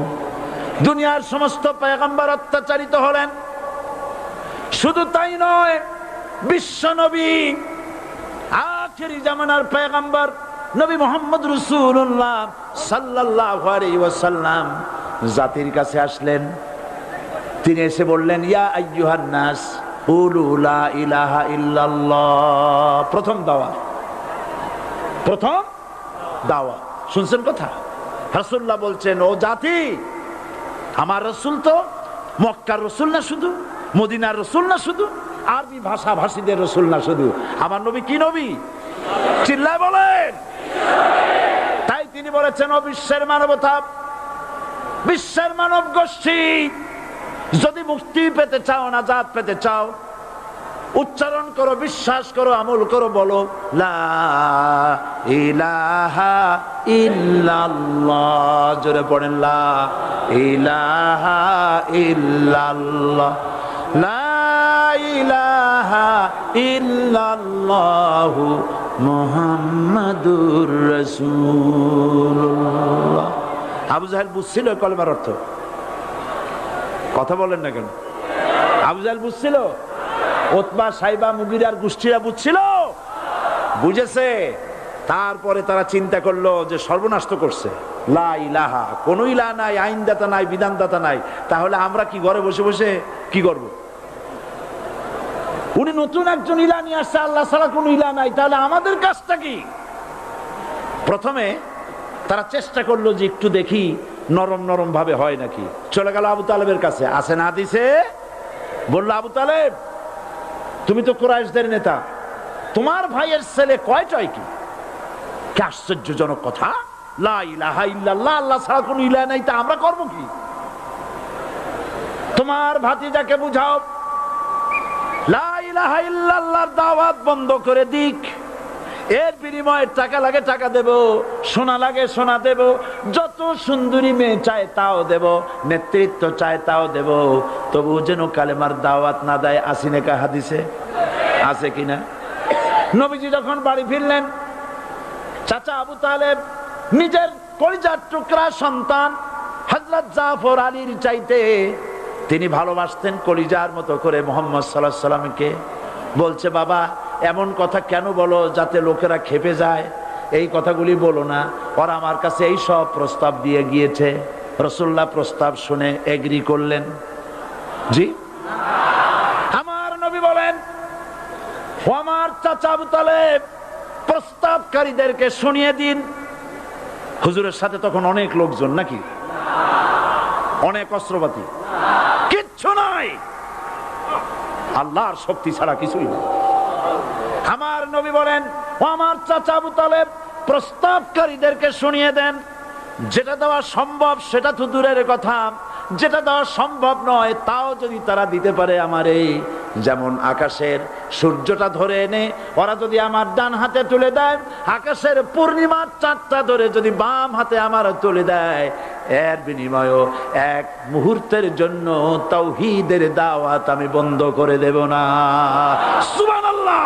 দুনিয়ার সমস্ত পয়গম্বর অত্যাচারিত হলেন, শুধু তাই নয়, বিশ্ব নবী আখেরি জামানার পয়গম্বর নবী মুহাম্মদ রাসূলুল্লাহ সাল্লাল্লাহু আলাইহি ওয়াসাল্লাম জাতির কাছে আসলেন। তিনি এসে বললেন, ইয়া আইয়ুহান নাস কুলু লা ইলাহা ইল্লাল্লাহ। প্রথম দাওয়া শুনছেন কথা? রাসূলুল্লাহ বলছেন, ও জাতি, আমার রাসূল তো মক্কার রাসূল না শুধু, মদিনার রাসূল না শুধু, আরবি ভাষা ভাষীদের রাসূল না শুধু, আমার নবী কি নবী? চিল্লায় বলেন। তাই তিনি বলেছেন, ও বিশ্বের মানবতা, বিশ্বের মানব গোষ্ঠী, যদি মুক্তি পেতে চাও, নাজাত পেতে চাও, উচ্চারণ করো, বিশ্বাস করো, আমল করো, বলো লা ইলাহা ইল্লাল্লাহ। জোরে পড়েন, লা ইলাহা ইল্লাল্লাহ, লা ইলাহা ইল্লাল্লাহু মুহাম্মাদুর রাসূলুল্লাহ। আবু জাহেল বুঝছিল কলেমার অর্থ? কথা বলেন না কেন? আবু জাহেল বুঝছিল? উতবা, সাইবা, মুগিরার গোষ্ঠীরা বুঝছিল? বুঝেছে। তারপরে তারা চিন্তা করলো যে সর্বনাশ তো করছে, লা ইলাহা, কোন ইলাহ নাই, আইনদাতা নাই, বিধানদাতা নাই, তাহলে আমরা কি ঘরে বসে বসে কি করব? উনি নতুন একজন ইলাহ নিয়ে আসছে, আল্লাহ ছাড়া কোন ইলাহ নাই, তাহলে আমাদের কাজটা কি? প্রথমে তারা চেষ্টা করলো যে একটু দেখি নরম নরম ভাবে হয় নাকি। চলে গেল আবু তালেবের কাছে, আসে না দিছে, বললো, আবু তালেব, তুমি তো কুরাইশদের নেতা, তোমার ভাইয়ের ছেলে কয়টাই কি? কি আশ্চর্যজনক কথা, লা ইলাহা ইল্লাল্লাহ, আল্লাহ ছাড়া কোন ইলাহ নাই, তা আমরা করব কি? তোমার ভাতিজাকে বুঝাও লা ইলাহা ইল্লাল্লাহর দাওয়াত বন্ধ করে দিক, এর বিনিময়ে টাকা লাগে টাকা দেব, সোনা লাগে সোনা দেব, যত সুন্দরী মেয়ে চায় তাও দেব, নেতৃত্ব চায় তাও দেব, তবু যেন কালেমার দাওয়াত না দেয়। আসিনেকা হাদিসে আছে কিনা? নবীজি যখন বাড়ি ফিরলেন, চাচা আবু তালেব নিজের কলিজার টুকরা সন্তান হযরত জাফর আলীর চাইতে তিনি ভালোবাসতেন কলিজার মতো করে মুহাম্মদ সাল্লাল্লাহু আলাইহি সাল্লামকে। বলছে, বাবা, এমন কথা কেন বলো যাতে লোকেরা খেপে যায়? এই কথাগুলি বলো না, ওরা আমার কাছে এই সব প্রস্তাব দিয়ে গিয়েছে। রাসূলুল্লাহ প্রস্তাব শুনে এগ্রি করলেন। জি, আমার নবী বলেন, ও আমার চাচা আবু তালেব, প্রস্তাবকারীদেরকে শুনিয়ে দিন। হুজুরের সাথে তখন অনেক লোকজন নাকি, অনেক অস্ত্রপাতি, কিচ্ছু নাই, আল্লাহর শক্তি ছাড়া কিছুই না। আমার নবী বলেন, ও আমার চাচা আবু তালেব, প্রস্তাবকারীদেরকে শুনিয়ে দেন, যেটা দেওয়া সম্ভব সেটা তো দূরের কথা, যেটা দেওয়া সম্ভব নয় তাও যদি তারা দিতে পারে আমারে, যেমন আকাশের সূর্যটা ধরে এনে ওরা যদি আমার ডান হাতে তুলে দেয়, আকাশের পূর্ণিমার চাঁদটা ধরে যদি বাম হাতে আমার তুলে দেয়, এর বিনিময়ে এক মুহূর্তের জন্য তাওহীদের দাওয়াত আমি বন্ধ করে দেব না। সুবহানাল্লাহ।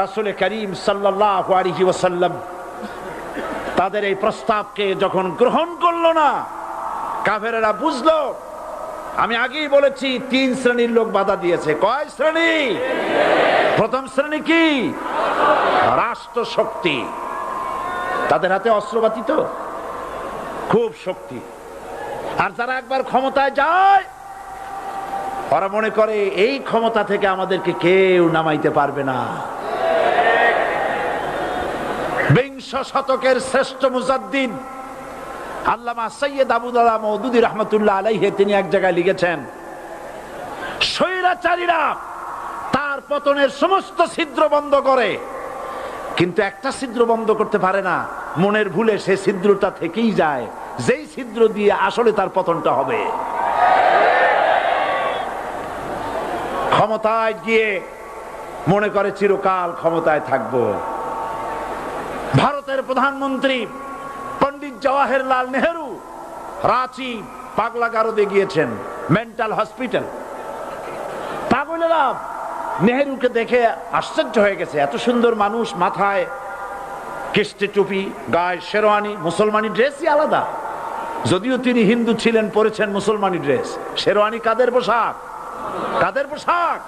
রাসূল করিম সাল্লাল্লাহু আলাইহি ওয়াসাল্লাম তাদের এই প্রস্তাবকে যখন গ্রহণ করলো না, কাফেরেরা বুঝলো, আমি আগেই বলেছি 3 শ্রেণীর লোক বাধা দিয়েছে। কয় শ্রেণী? প্রথম শ্রেণী কি? রাষ্ট্র শক্তি। তাদের হাতে অস্ত্রপাতি তো খুব শক্তি। আর যারা একবার ক্ষমতায় যায় ওরা মনে করে এই ক্ষমতা থেকে আমাদেরকে কেউ নামাইতে পারবে না। বিংশ শতকের শ্রেষ্ঠ মুজাদ্দিদ আল্লামা সৈয়দ আবুদুল্লাহ মওদুদী রাহমাতুল্লাহ আলাইহি তিনি এক জায়গায় লিখেছেন, স্বৈরাচারীরা তার পতনের সমস্ত ছিদ্র বন্ধ করে, কিন্তু একটা ছিদ্র বন্ধ করতে পারে না। মনের ভুলে সে ছিদ্রটা থেকেই যায়, যেই ছিদ্র দিয়ে আসলে তার পতনটা হবে। ক্ষমতায় গিয়ে মনে করে চিরকাল ক্ষমতায় থাকবো। ভারতের প্রধানমন্ত্রী পণ্ডিত জওয়াহরলাল নেহেরু রাঁচি পাগলাগারদে গিয়েছেন, মেন্টাল হসপিটাল। পাগলেরা নেহেরুকে দেখে আশ্চর্য হয়ে গেছে, এত সুন্দর মানুষ, মাথায় কিস্তি টুপি, গায়ে শেরওয়ানি, মুসলমানি ড্রেসই আলাদা। যদিও তিনি হিন্দু ছিলেন, পরেছেন মুসলমানি ড্রেস। শেরওয়ানি কাদের পোশাক? কাদের পোশাক?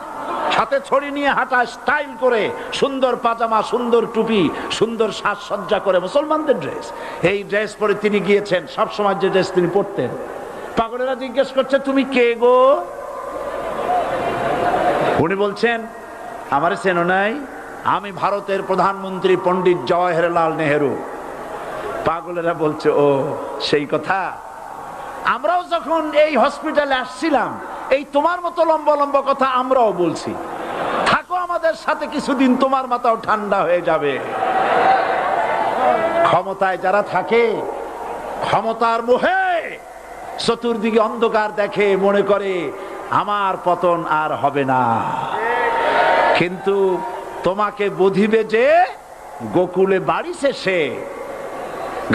হাতে ছড়ি নিয়ে হাঁটা, স্টাইল করে, সুন্দর পাজামা, সুন্দর টুপি, সুন্দর সাজসজ্জা করে, মুসলমানদের ড্রেস। এই ড্রেস পরে তিনি গিয়েছেন, সবসময় যে ড্রেস তিনি পরতেন। পাগলেরা জিজ্ঞেস করছে, তুমি কে গো? উনি বলছেন, আমারে চেনো নাই? আমি ভারতের প্রধানমন্ত্রী পণ্ডিত জওয়াহরলাল নেহেরু। পাগলেরা বলছে, ও সেই কথা। আমরাও যখন এই হসপিটালে আসছিলাম এই তোমার মতো লম্বা লম্বা কথা আমরাও বলছি। থাকো আমাদের সাথে কিছুদিন, তোমার মাথাও ঠান্ডা হয়ে যাবে। ক্ষমতায় যারা থাকে, ক্ষমতার মোহে চতুর্দিকে অন্ধকার দেখে, মনে করে আমার পতন আর হবে না। কিন্তু তোমাকে বুঝিবে যে গোকুলে বাড়ি শেষে।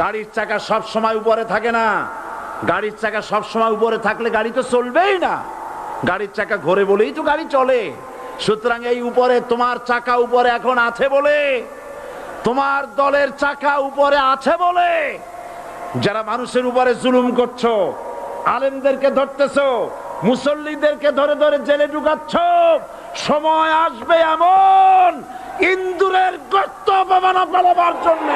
গাড়ির চাকা সব সময় উপরে থাকে না। গাড়ির চাকা সব সময় উপরে থাকলে গাড়ি তো চলবেই না। গাড়ির চাকা ঘোরে বলেই তো গাড়ি চলে। সুতরাং এই উপরে তোমার চাকা উপরে এখন আছে বলে, তোমার দলের চাকা উপরে আছে বলে যারা মানুষের উপরে জুলুম করছো, আলেমদেরকে ধরতেছো, মুসল্লিদেরকে ধরে ধরে জেলে ঢুকাচ্ছ, সময় আসবে এমন ইন্দুরের গর্ত অপমানা পালাবার জন্য।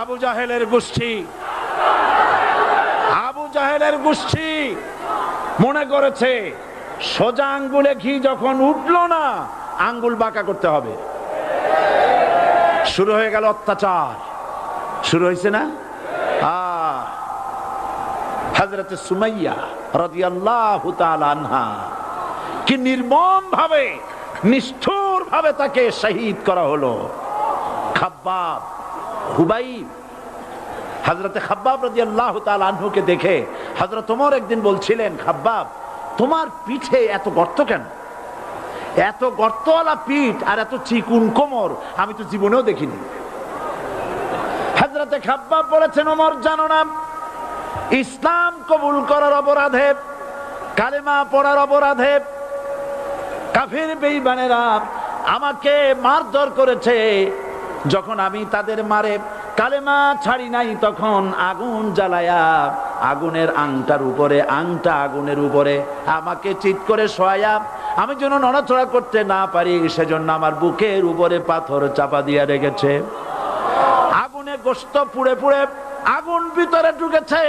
আবু জাহেলের গোষ্ঠী মনে করেছে সোজা আঙ্গুলে ঘি যখন উঠলো না, আঙ্গুল বাঁকা করতে হবে। শুরু হয়ে গেল অত্যাচার। শুরু হয়েছে না? হযরত সুমাইয়া রাদিয়াল্লাহু তাআলা আনহা কি নির্মম ভাবে, নিষ্ঠুর ভাবে তাকে শহীদ করা হলো। খাব্বাব, হুবাইব, হযরত খাব্বাব রাদিয়াল্লাহু তাআলা আনহুকে দেখে হযরত ওমর একদিন বলছিলেন, খাব্বাব তোমার পিঠে এত গর্ত কেন? এত গর্তওয়ালা পিঠ আর এত চিকুন কোমর আমি তো জীবনেও দেখিনি। হযরত খাব্বাব বলেছেন, ওমর জানো না, ইসলাম কবুল করার অপরাধে, কালেমা পড়ার অপরাধে কাফির বেঈমানেরা আমাকে মারধর করেছে। যখন আমি তাদের মারে কালেমা ছাড়ি নাই, তখন আগুন জ্বালায়া আগুনের আংটার উপরে, আংটা আগুনের উপরে আমাকে চিৎ করে শোয়ায়া, আমি যেন নড়াচড়া করতে না পারি সেজন্য আমার বুকের উপরে পাথর চাপা দিয়ে রেখেছে। আগুনে গোশত পুড়ে পুড়ে আগুন ভিতরে ঢুকেছে,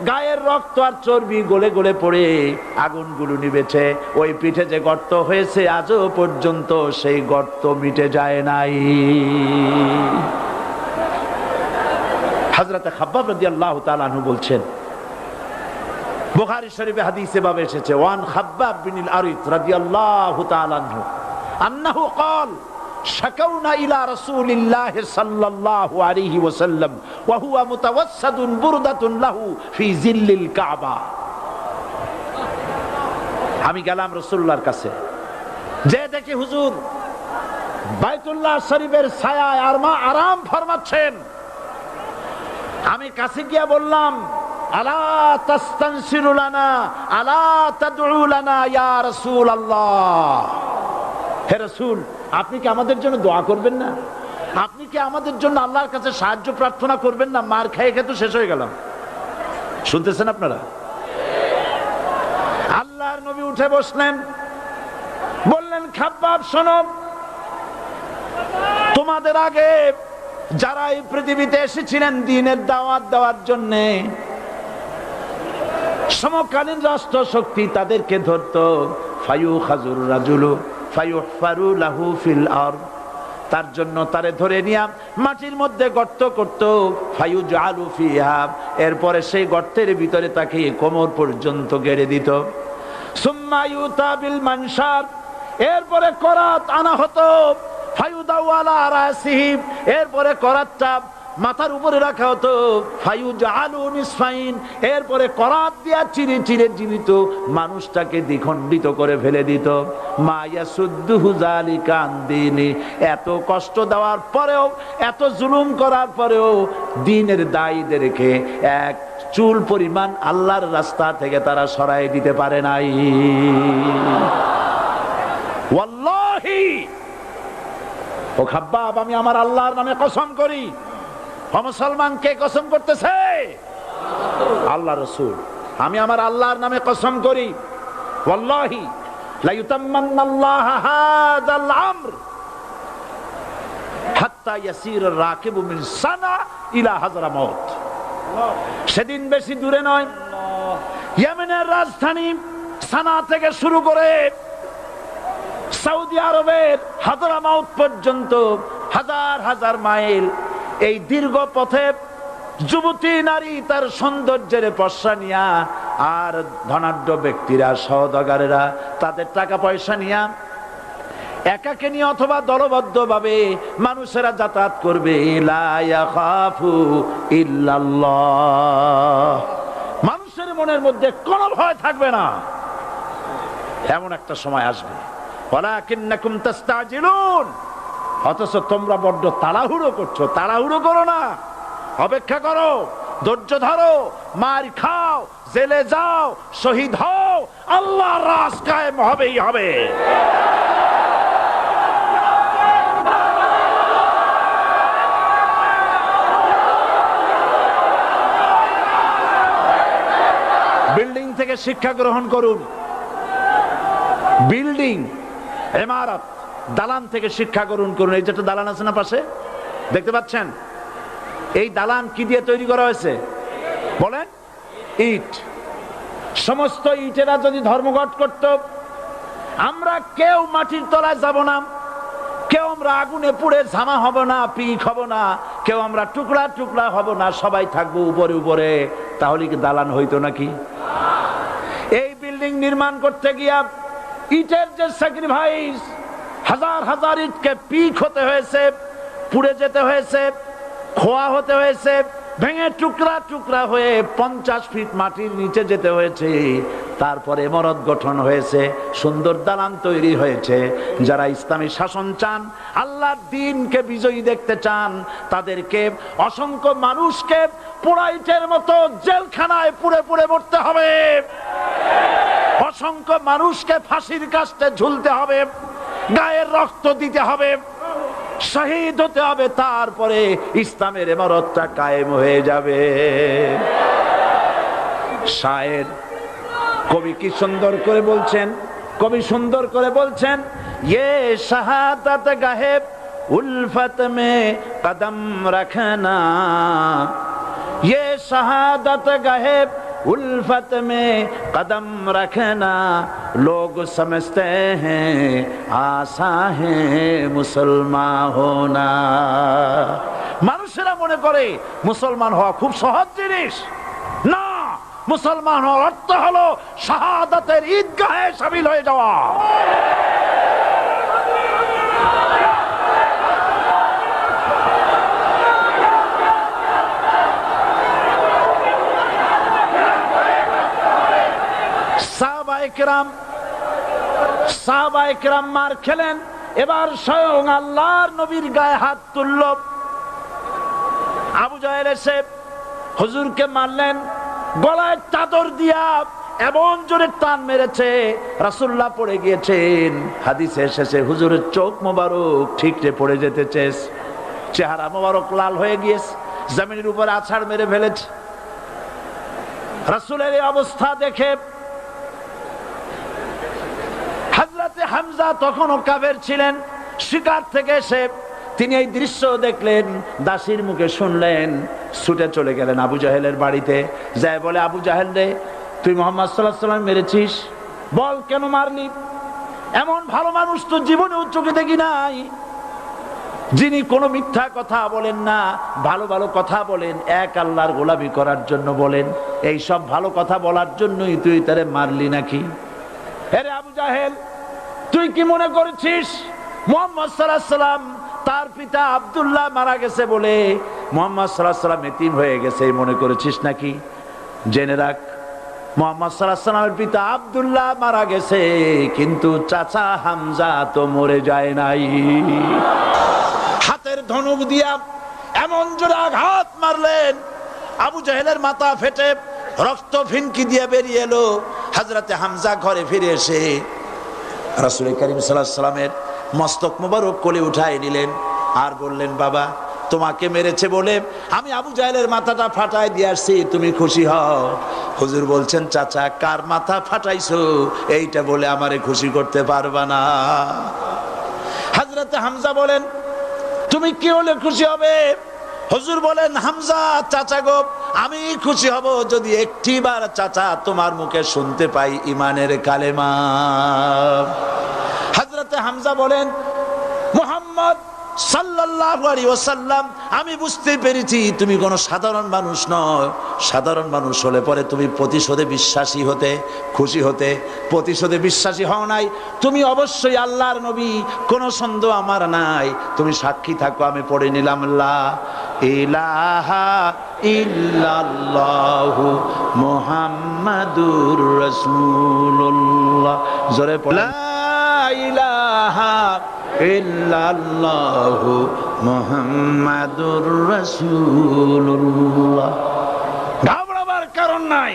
গায়ের রক্ত আর চর্বি গলে গলে পড়ে আগুনগুলো নিভেছে। ওই পিঠে যে গর্ত হয়েছে আজও পর্যন্ত সেই গর্ত মিটে যায় নাই। হযরত খাব্বাব রাদিয়াল্লাহু তাআলা আনহু বলছেন, বুখারী শরীফে হাদিসে ভাবে এসেছে, ওয়ান খাব্বাব বিনুল আরিত রাদিয়াল্লাহু তাআলা আনহু আন্নাহু ক্বাল শাকাউনা ইলা রাসূলিল্লাহ সাল্লাল্লাহু আলাইহি ওয়াসাল্লাম ওয়া হুয়া মুতাওয়াসসাদুন বুরদাতুন লাহু ফি জিল্লিল কাবা। আমি গেলাম রাসূলুল্লাহর কাছে, যে দেখি হুজুর বাইতুল্লাহ শরীফের ছায়ায় আরাম ফরমাচ্ছেন। আমি কাছে গিয়া বললাম, আলা তাস্তানসিরু লানা, আলা তাদউ লানা ইয়া রাসূলুল্লাহ। হে রাসূল, আপনি কি আমাদের জন্য দোয়া করবেন না? আপনি কি আমাদের জন্য আল্লাহর কাছে সাহায্য প্রার্থনা করবেন না? মার খেয়ে খেয়ে তো শেষ হয়ে গেলাম। শুনতেছেন আপনারা? আল্লাহর নবী উঠে বসলেন, বললেন, খাব্বাব শোনো, তোমাদের আগে যারা এই পৃথিবীতে এসেছিলেন দ্বীনের দাওয়াত দেওয়ার জন্য, সমকালীন রাষ্ট্র শক্তি তাদেরকে ধরতো, ফায়ুখাজুর রাজুলু ফায়ুহফারু লাহু ফিল আরদ, তার জন্য তারে ধরে নিয়া মাটির মধ্যে গর্ত করত, ফায়ুজআলু ফিহা, এরপরে সেই গর্তের ভিতরে তাকে কোমর পর্যন্ত গেড়ে দিত। সুম্মা ইউতা বিল মানশার, এরপরে করাত আনা হতো, ফায়ুদাউ আলা রাসিহি, এরপরে করাতটা মাথার উপরে রাখা হতো, ফায়ুজআলু নিসফাইন, এরপরে করাত দিয়া চিরে চিরে জীবিত মানুষটাকে দ্বিখণ্ডিত করে ফেলে দিত। মা ইয়াসুদ্দুহু যালিকা আন দীনি, এত কষ্ট দেওয়ার পরেও, এত জুলুম করার পরেও দ্বীনের দায়ীদেরকে এক চুল পরিমাণ আল্লাহর রাস্তা থেকে তারা সরাই দিতে পারে নাই। ওয়াল্লাহি, ও খাব্বাব, আমি আমার আল্লাহর নামে কসম করি। মুসলমান কে কসম করতেছে? আল্লাহ রাসূল। আমি আমার আল্লাহর নামে কসম করি, ওয়াল্লাহি লা ইউতাম্মান্নাল্লাহু হাযাল আমর হাত্তা ইয়াসির রাকিবু মিন সানা ইলা হাযরামাউত। সেদিন বেশি দূরে নয়, ইয়েমেনের রাজধানী সানা থেকে শুরু করে সৌদি আরবের হাযরামাউত পর্যন্ত হাজার হাজার মাইল, এই দীর্ঘ পথে যুবতী নারী তার সৌন্দর্যের পশ্চা নিয়া, আর ধনাঢ্য ব্যক্তিরা, সওদাগরেরা তাদের টাকা পয়সা নিয়া একাকে নিয়ে অথবা দলবদ্ধ ভাবে মানুষেরা যাতায়াত করবে। লা ইয়াখাফু ইল্লাল্লাহ, মানুষের মনের মধ্যে কোনো ভয় থাকবে না। এমন একটা সময় আসবে, ওয়ালাকিন্নাকুম তাস্তাজিলুন, অথচ তোমরা বড্ড তাড়াহুড়ো করছো। তাড়াহুড়ো করো না, অপেক্ষা করো, ধৈর্য ধরো, মার খাও, জেলে যাও, শহীদ হও, আল্লাহর রাজ কায়েম হবেই হবে। বিল্ডিং থেকে শিক্ষা গ্রহণ করুন। বিল্ডিং, ইমারত, দালান থেকে শিক্ষা গ্রহণ করুন। এই যেটা দালান আছে না পাশে, দেখতে পাচ্ছেন? এই দালান কি দিয়ে তৈরি করা হয়েছে বলেন? ইট। সমস্ত ইটেরা যদি ধর্মঘট করত, আমরা কেউ মাটির তলায় যাব না, কেউ আমরা আগুনে পুড়ে ঝামা হব না, পিক হব না, কেউ আমরা টুকরা টুকরা হব না, সবাই থাকবো উপরে উপরে, তাহলে কি দালান হইতো নাকি? এই বিল্ডিং নির্মাণ করতে গিয়া ইটের যে স্যাক্রিফাইস, হাজার হাজার ইটকে পিক হতে হয়েছে, পুড়ে যেতে হয়েছে, খোয়া হতে হয়েছে, ভেঙে টুকরা টুকরা হয়ে 50 ফিট মাটির নিচে যেতে হয়েছে, তারপরে ইমারত গঠন হয়েছে, সুন্দর দালান তৈরি হয়েছে। যারা ইসলামী শাসন চান, আল্লাহর দ্বীনকে বিজয়ী দেখতে চান, তাদেরকে অসংখ্য মানুষকে পোড়া ইটের মতো জেলখানায় পুড়ে পুড়ে মরতে হবে, অসংখ্য মানুষকে ফাঁসির কাস্টে ঝুলতে হবে, গায়ের রক্ত দিতে হবে, শহীদ হতে হবে, তারপরে ইসলামের ইমারতটা কায়েম হয়ে যাবে। শায়ের, কবি কি সুন্দর করে বলছেন, কবি সুন্দর করে বলছেন, ये शहादत गाहे उल्फत में कदम रखना, ये शहादत गाहे उल्फत में कदम रखना, लोग समझते हैं आसा है मुसलमान होना। মানুষেরা মনে করে মুসলমান হওয়া খুব সহজ জিনিস। না, মুসলমান হওয়ার অর্থ হলো শাহাদাতের ঈদগাহে শামিল হয়ে যাওয়া। সাহাবায়ে কেরাম মার খেলেন, এবার স্বয়ং আল্লাহর নবীর গায়ে হাত তুলল। আবু জাহেল এসে হুজুরকে মারলেন, গলায় চাদর দিয়া এমন জোরে টান মেরেছে রাসূলুল্লাহ পড়ে গিয়েছেন। হাদিসে এসেছে হুজুরের চোখ মোবারক ঠিকরে পড়ে যেতেছে, চেহারা মোবারক লাল হয়ে গিয়েছে, জমিনের উপরে আছাড় মেরে ফেলেছে। রাসূলের এই অবস্থা দেখে হযরতে হামজা তখনও কাফের ছিলেন, শিকার থেকে এসে তিনি এই দৃশ্য দেখলেন, দাসীর মুখে শুনলেন, ছুটে চলে গেলেন আবু জাহেলের বাড়িতে। যায় বলে, আবু জাহেল রে, তুই মুহাম্মদ সাল্লাল্লাহু আলাইহি ওয়াসাল্লাম মেরেছিস, বল কেন মারলি? এমন ভালো মানুষ তো জীবনেও চোখে দেখি নাই, যিনি কোনো মিথ্যা কথা বলেন না, ভালো ভালো কথা বলেন, এক আল্লাহর গোলামি করার জন্য বলেন। এই সব ভালো কথা বলার জন্যই তুই তারে মারলি নাকি? আরে আবু জাহেল, তুই কি মনে করেছিস মুহাম্মদ সাল্লাল্লাহু আলাইহি ওয়াসাল্লাম তার পিতা আব্দুল্লাহ মারা গেছে বলে মুহাম্মদ সাল্লাল্লাহু আলাইহি ওয়াসাল্লাম এতিম হয়ে গেছে মনে করেছিস নাকি? জেনে রাখ, মুহাম্মদ সাল্লাল্লাহু আলাইহি ওয়াসাল্লামের পিতা আব্দুল্লাহ মারা গেছে, কিন্তু চাচা হামজা তো মরে যায় নাই। হাতের ধনুক দিয়া এমন জোরে আঘাত মারলেন, আবু জাহেলের মাথা ফেটে রক্ত ফিনকি দিয়ে বেরিয়ে এলো। হযরতে হামজা ঘরে ফিরে এসে রাসূল করিম সাল্লাল্লাহু আলাইহি ওয়াসাল্লামের মস্তক মোবারক কোলে উঠাই নিলেন আর বললেন, বাবা, তোমাকে মেরেছে বলে আমি আবু জাহেলের মাথাটা ফাটাই দিয়ে আসছি, তুমি খুশি হও। হুজুর বলছেন, চাচা, কার মাথা ফাটাইছো এইটা বলে আমারে খুশি করতে পারবা না। হযরতে হামজা বলেন, তুমি কি হলে খুশি হবে? হুজুর বলেন, হামজা চাচা গো, আমি খুশি হব যদি একটিবার চাচা তোমার মুখে শুনতে পাই ঈমানের কালেমা। হযরতে হামজা বলেন, মুহাম্মদ সাল্লাল্লাহু আলাইহি ওয়াসাল্লাম, আমি বুঝতে পেরেছি তুমি কোনো সাধারণ মানুষ নয়। সাধারণ মানুষ হলে পরে তুমি প্রতিশোধে বিশ্বাসী হতে, খুশি হতে। প্রতিশোধে বিশ্বাসী হও নাই, তুমি অবশ্যই আল্লাহর নবী, কোনো সন্দেহ আমার নাই। তুমি সাক্ষী থাকো, আমি পড়ে নিলাম, লা ইলাহা ইল্লাল্লাহু মুহাম্মাদুর রাসূলুল্লাহ। জোরে পড়ে, লা ইলাহা ইল্লাল্লাহু মুহাম্মাদুর রাসূলুল্লাহ। ঘাবড়াবার কারণ নাই।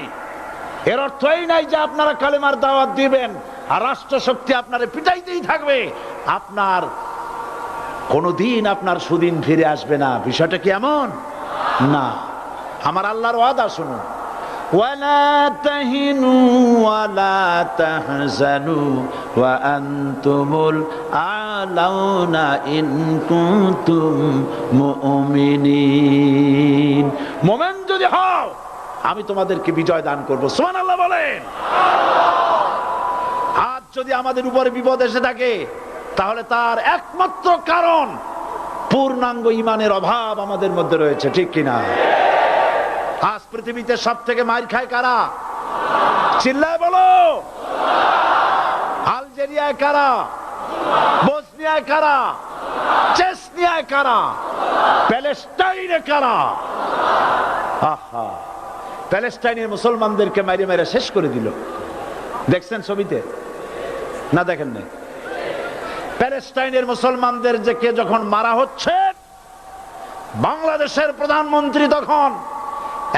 এর অর্থ এই নাই যে আপনারা কালেমার দাওয়াত দিবেন আর রাষ্ট্রশক্তি আপনারে পিটাইতেই থাকবে, আপনার কোনদিন আপনার সুদিন ফিরে আসবে না। বিষয়টা কি এমন না। আমার আল্লাহর ওয়াদা শুনুন, ওয়ালা তাহিনু ওয়ালা তাহজানু ওয়া আনতুমুল আলাউনা ইন কুনতুম মুমিনিন। মুমিন যদি হও আমি তোমাদেরকে বিজয় দান করব। সুবহানাল্লাহ বলেন। আজ যদি আমাদের উপরে বিপদ এসে থাকে তাহলে তার একমাত্র কারণ পূর্ণাঙ্গ ঈমানের অভাব আমাদের মধ্যে রয়েছে, ঠিক কিনা? আজ পৃথিবীতে সব থেকে মার খায় কারা? চিল্লায় বলো। আলজেরিয়ায় কারা? বসনিয়ায় কারা? চেচনিয়ায় কারা? প্যালেস্টাইনে কারা? আহা, প্যালেস্টাইনের মুসলমানদেরকে মেরে মেরে শেষ করে দিল। দেখছেন ছবিতে না? দেখেন না? প্যালেস্টাইনের মুসলমানদের যখন মারা হচ্ছে, বাংলাদেশের প্রধানমন্ত্রী তখন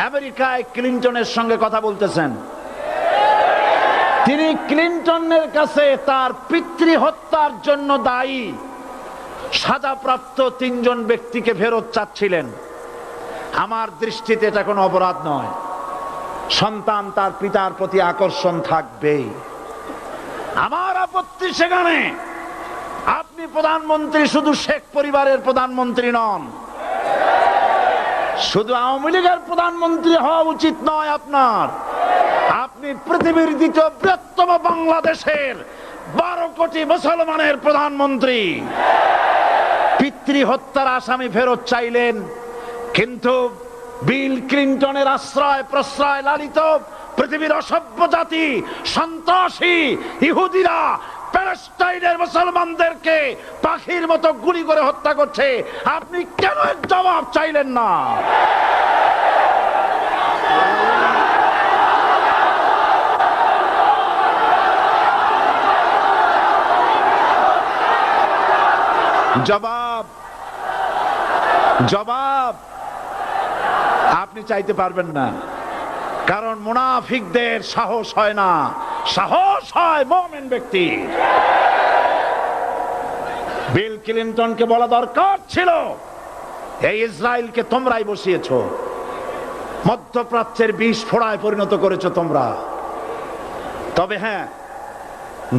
আমেরিকায় ক্লিনটনের সঙ্গে কথা বলতেছেন। তিনি ক্লিনটনের কাছে তার পিতৃ হত্যার জন্য দায়ী সাজাপ্রাপ্ত 3 জন ব্যক্তিকে ফেরত চাচ্ছিলেন। আমার দৃষ্টিতে এটা কোনো অপরাধ নয়। সন্তান তার পিতার প্রতি আকর্ষণ থাকবেই। আমার আপত্তি সেখানে আপনি প্রধানমন্ত্রী শুধু শেখ পরিবারের প্রধানমন্ত্রী নন, শুধু আওয়ামী লীগের প্রধানমন্ত্রী হওয়া উচিত নয় আপনার। আপনি পৃথিবীর দ্বিতীয় বৃহত্তম বাংলাদেশের 12 কোটি মুসলমানের প্রধানমন্ত্রী। পিতৃ হত্যার আসামি ফেরত চাইলেন, কিন্তু বিল ক্লিনটনের আশ্রয় প্রশ্রয় লালিত পৃথিবীর অসভ্য জাতি সন্ত্রাসী ইহুদিরা প্যালেস্টাইনের মুসলমানদেরকে পাখির মতো গুলি করে হত্যা করছে। আপনি কেন এর জবাব চাইলেন না? জবাব জবাব আপনি চাইতে পারবেন না। কারণ মুনাফিকদের সাহস হয় না, সাহস হয় মুমিন ব্যক্তির। বিল ক্লিনটনকে বলা দরকার ছিল, এই ইসরায়েলকে তোমরাই বসিয়েছো, মধ্যপ্রাচ্যের বিষ ফোড়ায় পরিণত করেছো তোমরা। তবে হ্যাঁ,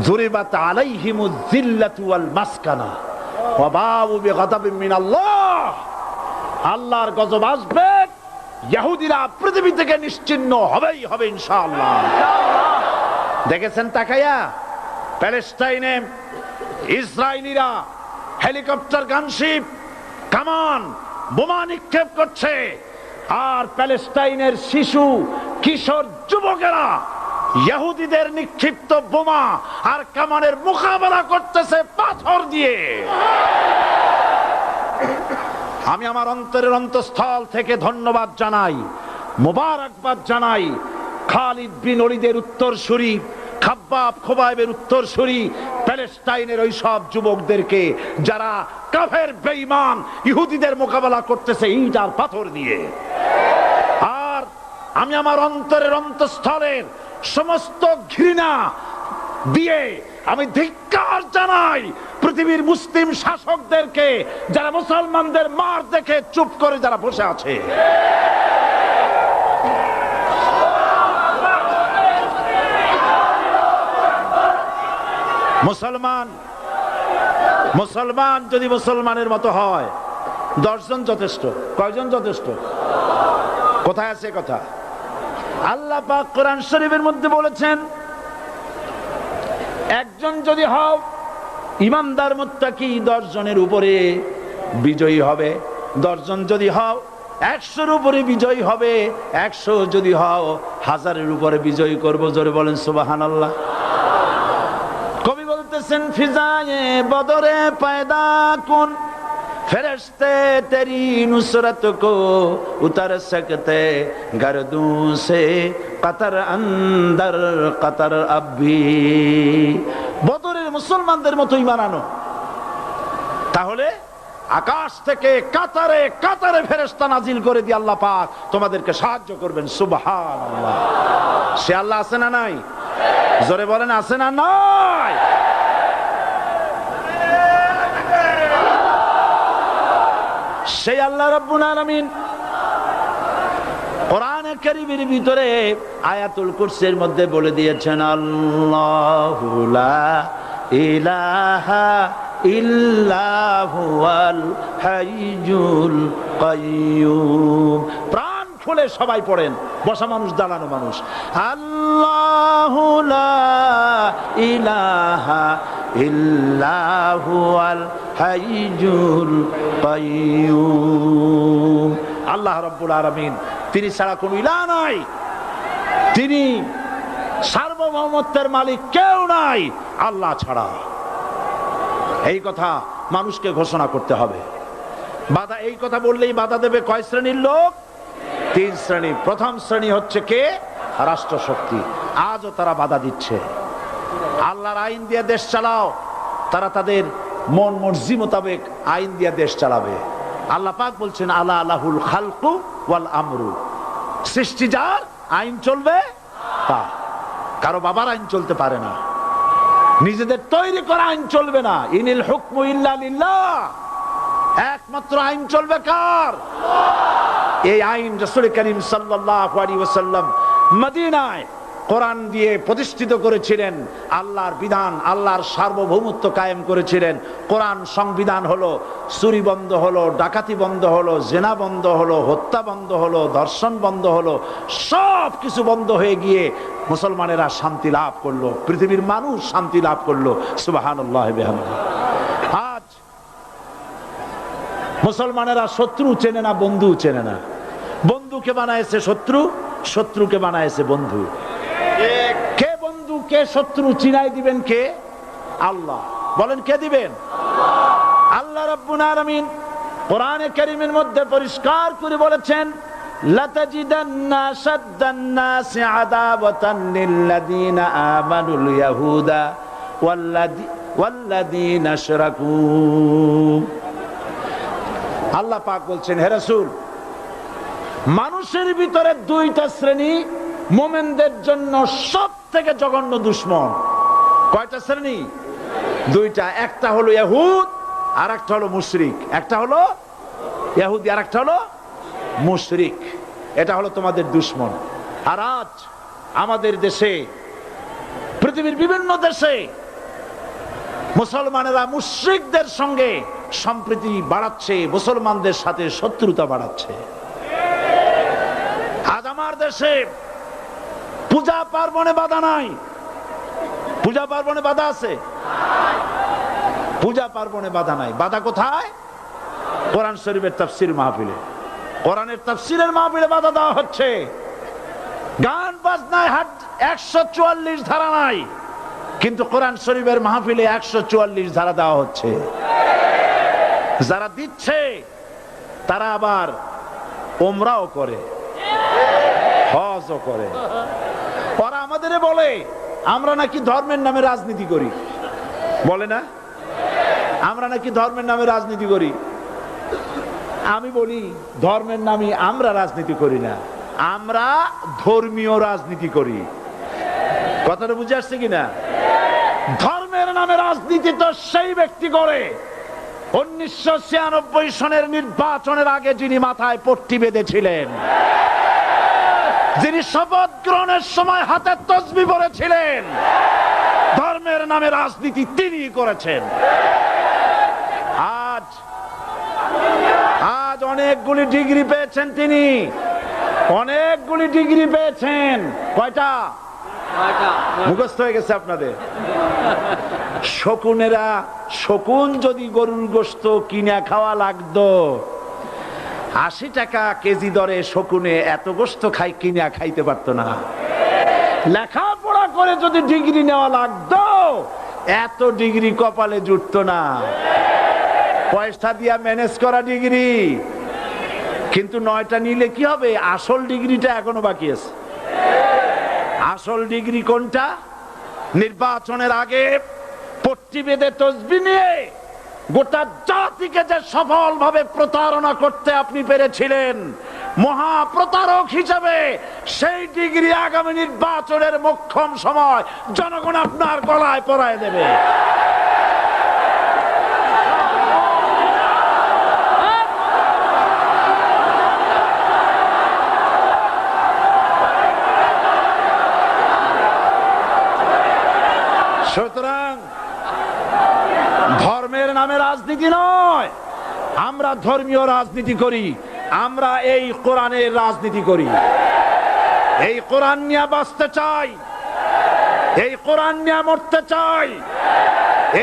যুরিবাত আলাইহিমুয যিল্লাতু ওয়াল মাসকানা ওয়া বাউ বিগাদাবিন মিনাল্লাহ, আল্লাহর গজব আসবে, ইহুদিরা পৃথিবী থেকে নিশ্চিহ্ন হবেই হবে ইনশাআল্লাহ। দেখেছেন তাকায়া প্যালেস্টাইনে ইসরায়েলিরা হেলিকপ্টার, গানশিপ, কামান, বোমা নিক্ষেপ করছে, আর প্যালেস্টাইনের শিশু, কিশোর, যুবকেরা ইহুদিদের নিক্ষিপ্ত বোমা আর কামানের মোকাবেলা করতেছে পাথর দিয়ে। আমি আমার অন্তরের অন্তঃস্থল থেকে ধন্যবাদ জানাই, মোবারকবাদ জানাই খালিদ বিন ওলীদের উত্তরসূরি, খাব্বাব খোবাইবের উত্তরসূরি প্যালেস্টাইনের ওই সব যুবকদেরকে যারা কাফের বেঈমান ইহুদিদের মোকাবেলা করতেছে ইট আর পাথর দিয়ে। আর আমি আমার অন্তরের অন্তঃস্থলের সমস্ত ঘৃণা দিয়ে আমি ধিক্কার জানাই পৃথিবীর মুসলিম শাসকদেরকে, যারা মুসলমানদের মার দেখে চুপ করে যারা বসে আছে। মুসলমান যদি মুসলমানের মতো হয়, 10 জন যথেষ্ট। কয়জন যথেষ্ট? কোথায় আছে কথা? আল্লাহ পাক কোরআন শরীফের মধ্যে বলেছেন, একজন যদি হও ইমানদার মুত্তাকি 10 জনের উপরে বিজয়ী হবে, 10 জন যদি হও 100-এর উপরে বিজয়ী হবে, 100 যদি হও 1000-এর উপরে বিজয়ী করব। জোরে বলেন সুবহানাল্লাহ। কবি বলতেছেন, ফিজায়ে বদরে পয়দা কুন ফেরেশতে তেরি নুসরত কো উতার সকতে গর্দু সে কতর অন্দর কতর আবি। বদরের মুসলমানদের মতো ঈমান আনো, তাহলে আকাশ থেকে কাতারে কাতারে ফেরেশতা নাজিল করে দিয়ে আল্লাহ পাক তোমাদেরকে সাহায্য করবেন। সুবহানাল্লাহ। সে আল্লাহ আছে না নাই? জোরে বলেন, আছে না নাই? সেই আল্লাহ রাব্বুল আলামিন কোরআনে কারীমের ভিতরে আয়াতুল কুরসির মধ্যে বলে দিয়েছেন, আল্লাহু লা ইলাহা ইল্লা হুয়াল হাইয়ুল কাইয়্যুম। প্রাণ খুলে সবাই পড়েন, বসা মানুষ, দাঁড়ানো মানুষ। আল্লাহু লা ইলাহা ইল্লা হুয়াল হাইয়ুল কাইয়্যুম। আল্লাহ রাব্বুল আলামিন, তিনি ছাড়া কোনো ইলাহ নাই, তিনি সার্বভৌমত্বের মালিক, কেউ নাই আল্লাহ ছাড়া। এই কথা মানুষকে ঘোষণা করতে হবে। বাধা, এই কথা বললেই বাধা দেবে কয় শ্রেণীর লোক? 3 শ্রেণী। প্রথম শ্রেণী হচ্ছে কে? রাষ্ট্রশক্তি। আজও তারা বাধা দিচ্ছে। আল্লাহর আইন দিয়ে দেশ চালাও, তারা তাদের মন মর্জি মোতাবেক আইন দিয়ে দেশ চালাবে। আল্লাহ পাক বলছেন, আলা আলাহুল খালকু ওয়াল আমরু, সৃষ্টি যার, আইন চলবে তার। কারো বাবার আইন চলতে পারে না, নিজেদের তৈরি করা আইন চলবে না। ইনিল হুকমু ইল্লা লিল্লাহ, একমাত্র আইন চলবে কার? এই আইন রাসূল করিম সাল্লাল্লাহু আলাইহি ওয়াসাল্লাম মদিনায় কোরআন দিয়ে প্রতিষ্ঠিত করেছিলেন। আল্লাহর বিধান, আল্লাহর সার্বভৌমত্ব কায়েম করেছিলেন। কোরআন সংবিধান হলো, চুরি বন্ধ হলো, ডাকাতি বন্ধ হলো, জেনা বন্ধ হলো, হত্যা বন্ধ হলো, ধর্ষণ বন্ধ হলো, সব কিছু বন্ধ হয়ে গিয়ে মুসলমানেরা শান্তি লাভ করলো, পৃথিবীর মানুষ শান্তি লাভ করলো। সুবহানাল্লাহ বিহামদিহি। আজ মুসলমানেরা শত্রু চেনে না, বন্ধু চেনে না। বন্ধুকে বানায়েছে শত্রু, শত্রুকে বানায়েছে বন্ধু। কে বন্ধু কে শত্রু চিনাই দিবেন কে? আল্লাহ। বলেন, কে দিবেন? আল্লাহ রাব্বুল আলামিন কোরআনে কারীমের মধ্যে পরিষ্কার করে বলেছেন, লাতাজিদান্না শাদ্দান নাসি আদাওয়াতান লিল্লাযিনা আমানুল ইয়াহুদা ওয়াল্লাযিনা আশরাকু। আল্লাহ পাক বলছেন, হে রাসূল, মানুষের ভিতরে 2টা শ্রেণী মোমেনদের জন্য সব থেকে জঘন্য দুশ্মন। কয়টা শ্রেণী? দুইটা। একটা হলো ইহুদ, আর একটা হলো মুশরিক। একটা হলো ইহুদি, আর একটা হলো মুশরিক। এটা হলো তোমাদের দুশ্মন। আর আজ আমাদের দেশে, পৃথিবীর বিভিন্ন দেশে মুসলমানেরা মুশরিকদের সঙ্গে সম্প্রীতি বাড়াচ্ছে, মুসলমানদের সাথে শত্রুতা বাড়াচ্ছে। আজ আমার দেশে পূজা পার্বণে বাধা নাই। পূজা পার্বণে বাধা আছে? পূজা পার্বণে বাধা নাই। বাধা কোথায়? কোরআন শরীফের তাফসীর মাহফিলে। কোরআনের তাফসীরের মাহফিলে বাধা দেওয়া হচ্ছে। গান বাজনায় 144 ধারা নাই, কিন্তু কোরআন শরীফের মাহফিলে 144 ধারা দেওয়া হচ্ছে। যারা দিচ্ছে তারা আবার ওমরাও করে, হজও করে। ওরা আমাদের বলে আমরা নাকি ধর্মের নামে রাজনীতি করি। বলে না? আমরা নাকি ধর্মের নামে রাজনীতি করি। আমি বলি ধর্মের নামে আমরা রাজনীতি করি না, আমরা ধর্মীয় রাজনীতি করি। কথাটা বুঝে আসছে কিনা? ধর্মের নামে রাজনীতি তো সেই ব্যক্তি করে 1996 সনের নির্বাচনের আগে যিনি মাথায় পট্টি বেঁধেছিলেন, যিনি শপথ গ্রহণের সময় হাতে তসবিহ পড়েছিলেন। ধর্মের নামে রাজনীতি তিনি করেছেন। আজ আজ অনেকগুলি ডিগ্রি পেয়েছেন তিনি, অনেকগুলি ডিগ্রি পেয়েছেন। কয়টা? মুখস্থ হয়ে গেছে আপনাদের। শকুনেরা, শকুন যদি গরুর গোশত কিনে খাওয়া লাগতো, 80 টাকা কেজি দরে শকুনে এত গোশত কিনে খাইতে পারতো না। লেখাপড়া করে যদি ডিগ্রি নেওয়া লাগতো, এত ডিগ্রি কপালে জুটতো না। পয়সা দিয়া ম্যানেজ করা ডিগ্রি, কিন্তু 9টা নিলে কি হবে? আসল ডিগ্রিটা এখনো বাকি আছে। আসল ডিগ্রি কোনটা? নির্বাচনের আগে পট্টি বেঁধে তসবিহ নিয়ে গোটা জাতিকে যে সফলভাবে প্রতারণা করতে আপনি পেরেছিলেন মহা প্রতারক হিসেবে, সেই ডিগ্রি আগামী নির্বাচনের মোক্ষম সময় জনগণ আপনার গলায় পরায় দেবে। সুতরাং ধর্মের নামে রাজনীতি নয়, আমরা ধর্মীয় রাজনীতি করি। আমরা এই কোরআনের রাজনীতি করি। এই কোরআন নিয়ে বাঁচতে চাই, এই কোরআন নিয়ে মরতে চাই।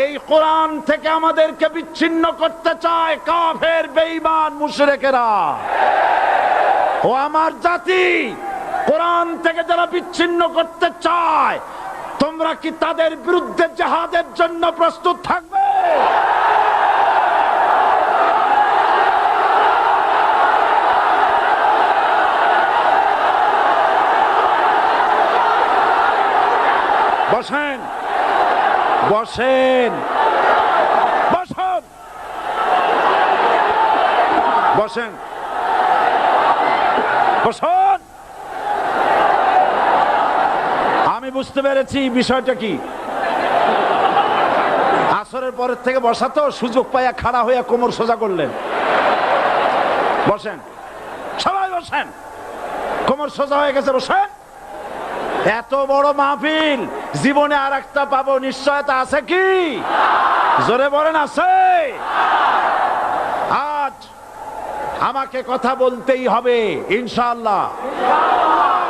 এই কোরআন থেকে আমাদেরকে বিচ্ছিন্ন করতে চায় কাফের, বেঈমান, মুশরিকেরা। ও আমার জাতি, কোরআন থেকে যারা বিচ্ছিন্ন করতে চায়, তোমরা কি তাদের বিরুদ্ধে জিহাদের জন্য প্রস্তুত থাকবে? বসেন, বসেন, বসেন, বসেন, বসেন। আমি বুঝতে পেরেছি বিষয়টা কি। আসরের পরের থেকে বসা তো, সুযোগ পাইয়া খাড়া হইয়া কোমর সোজা করলেন। বসেন, সবাই বসেন। কোমর সোজা হয়ে গেছে, বসেন। এত বড় মাহফিল, জীবনে আর একটা পাবো নিশ্চয়তা আছে কি? জোরে বলেন, আছে? আজ আমাকে কথা বলতেই হবে ইনশাআল্লাহ,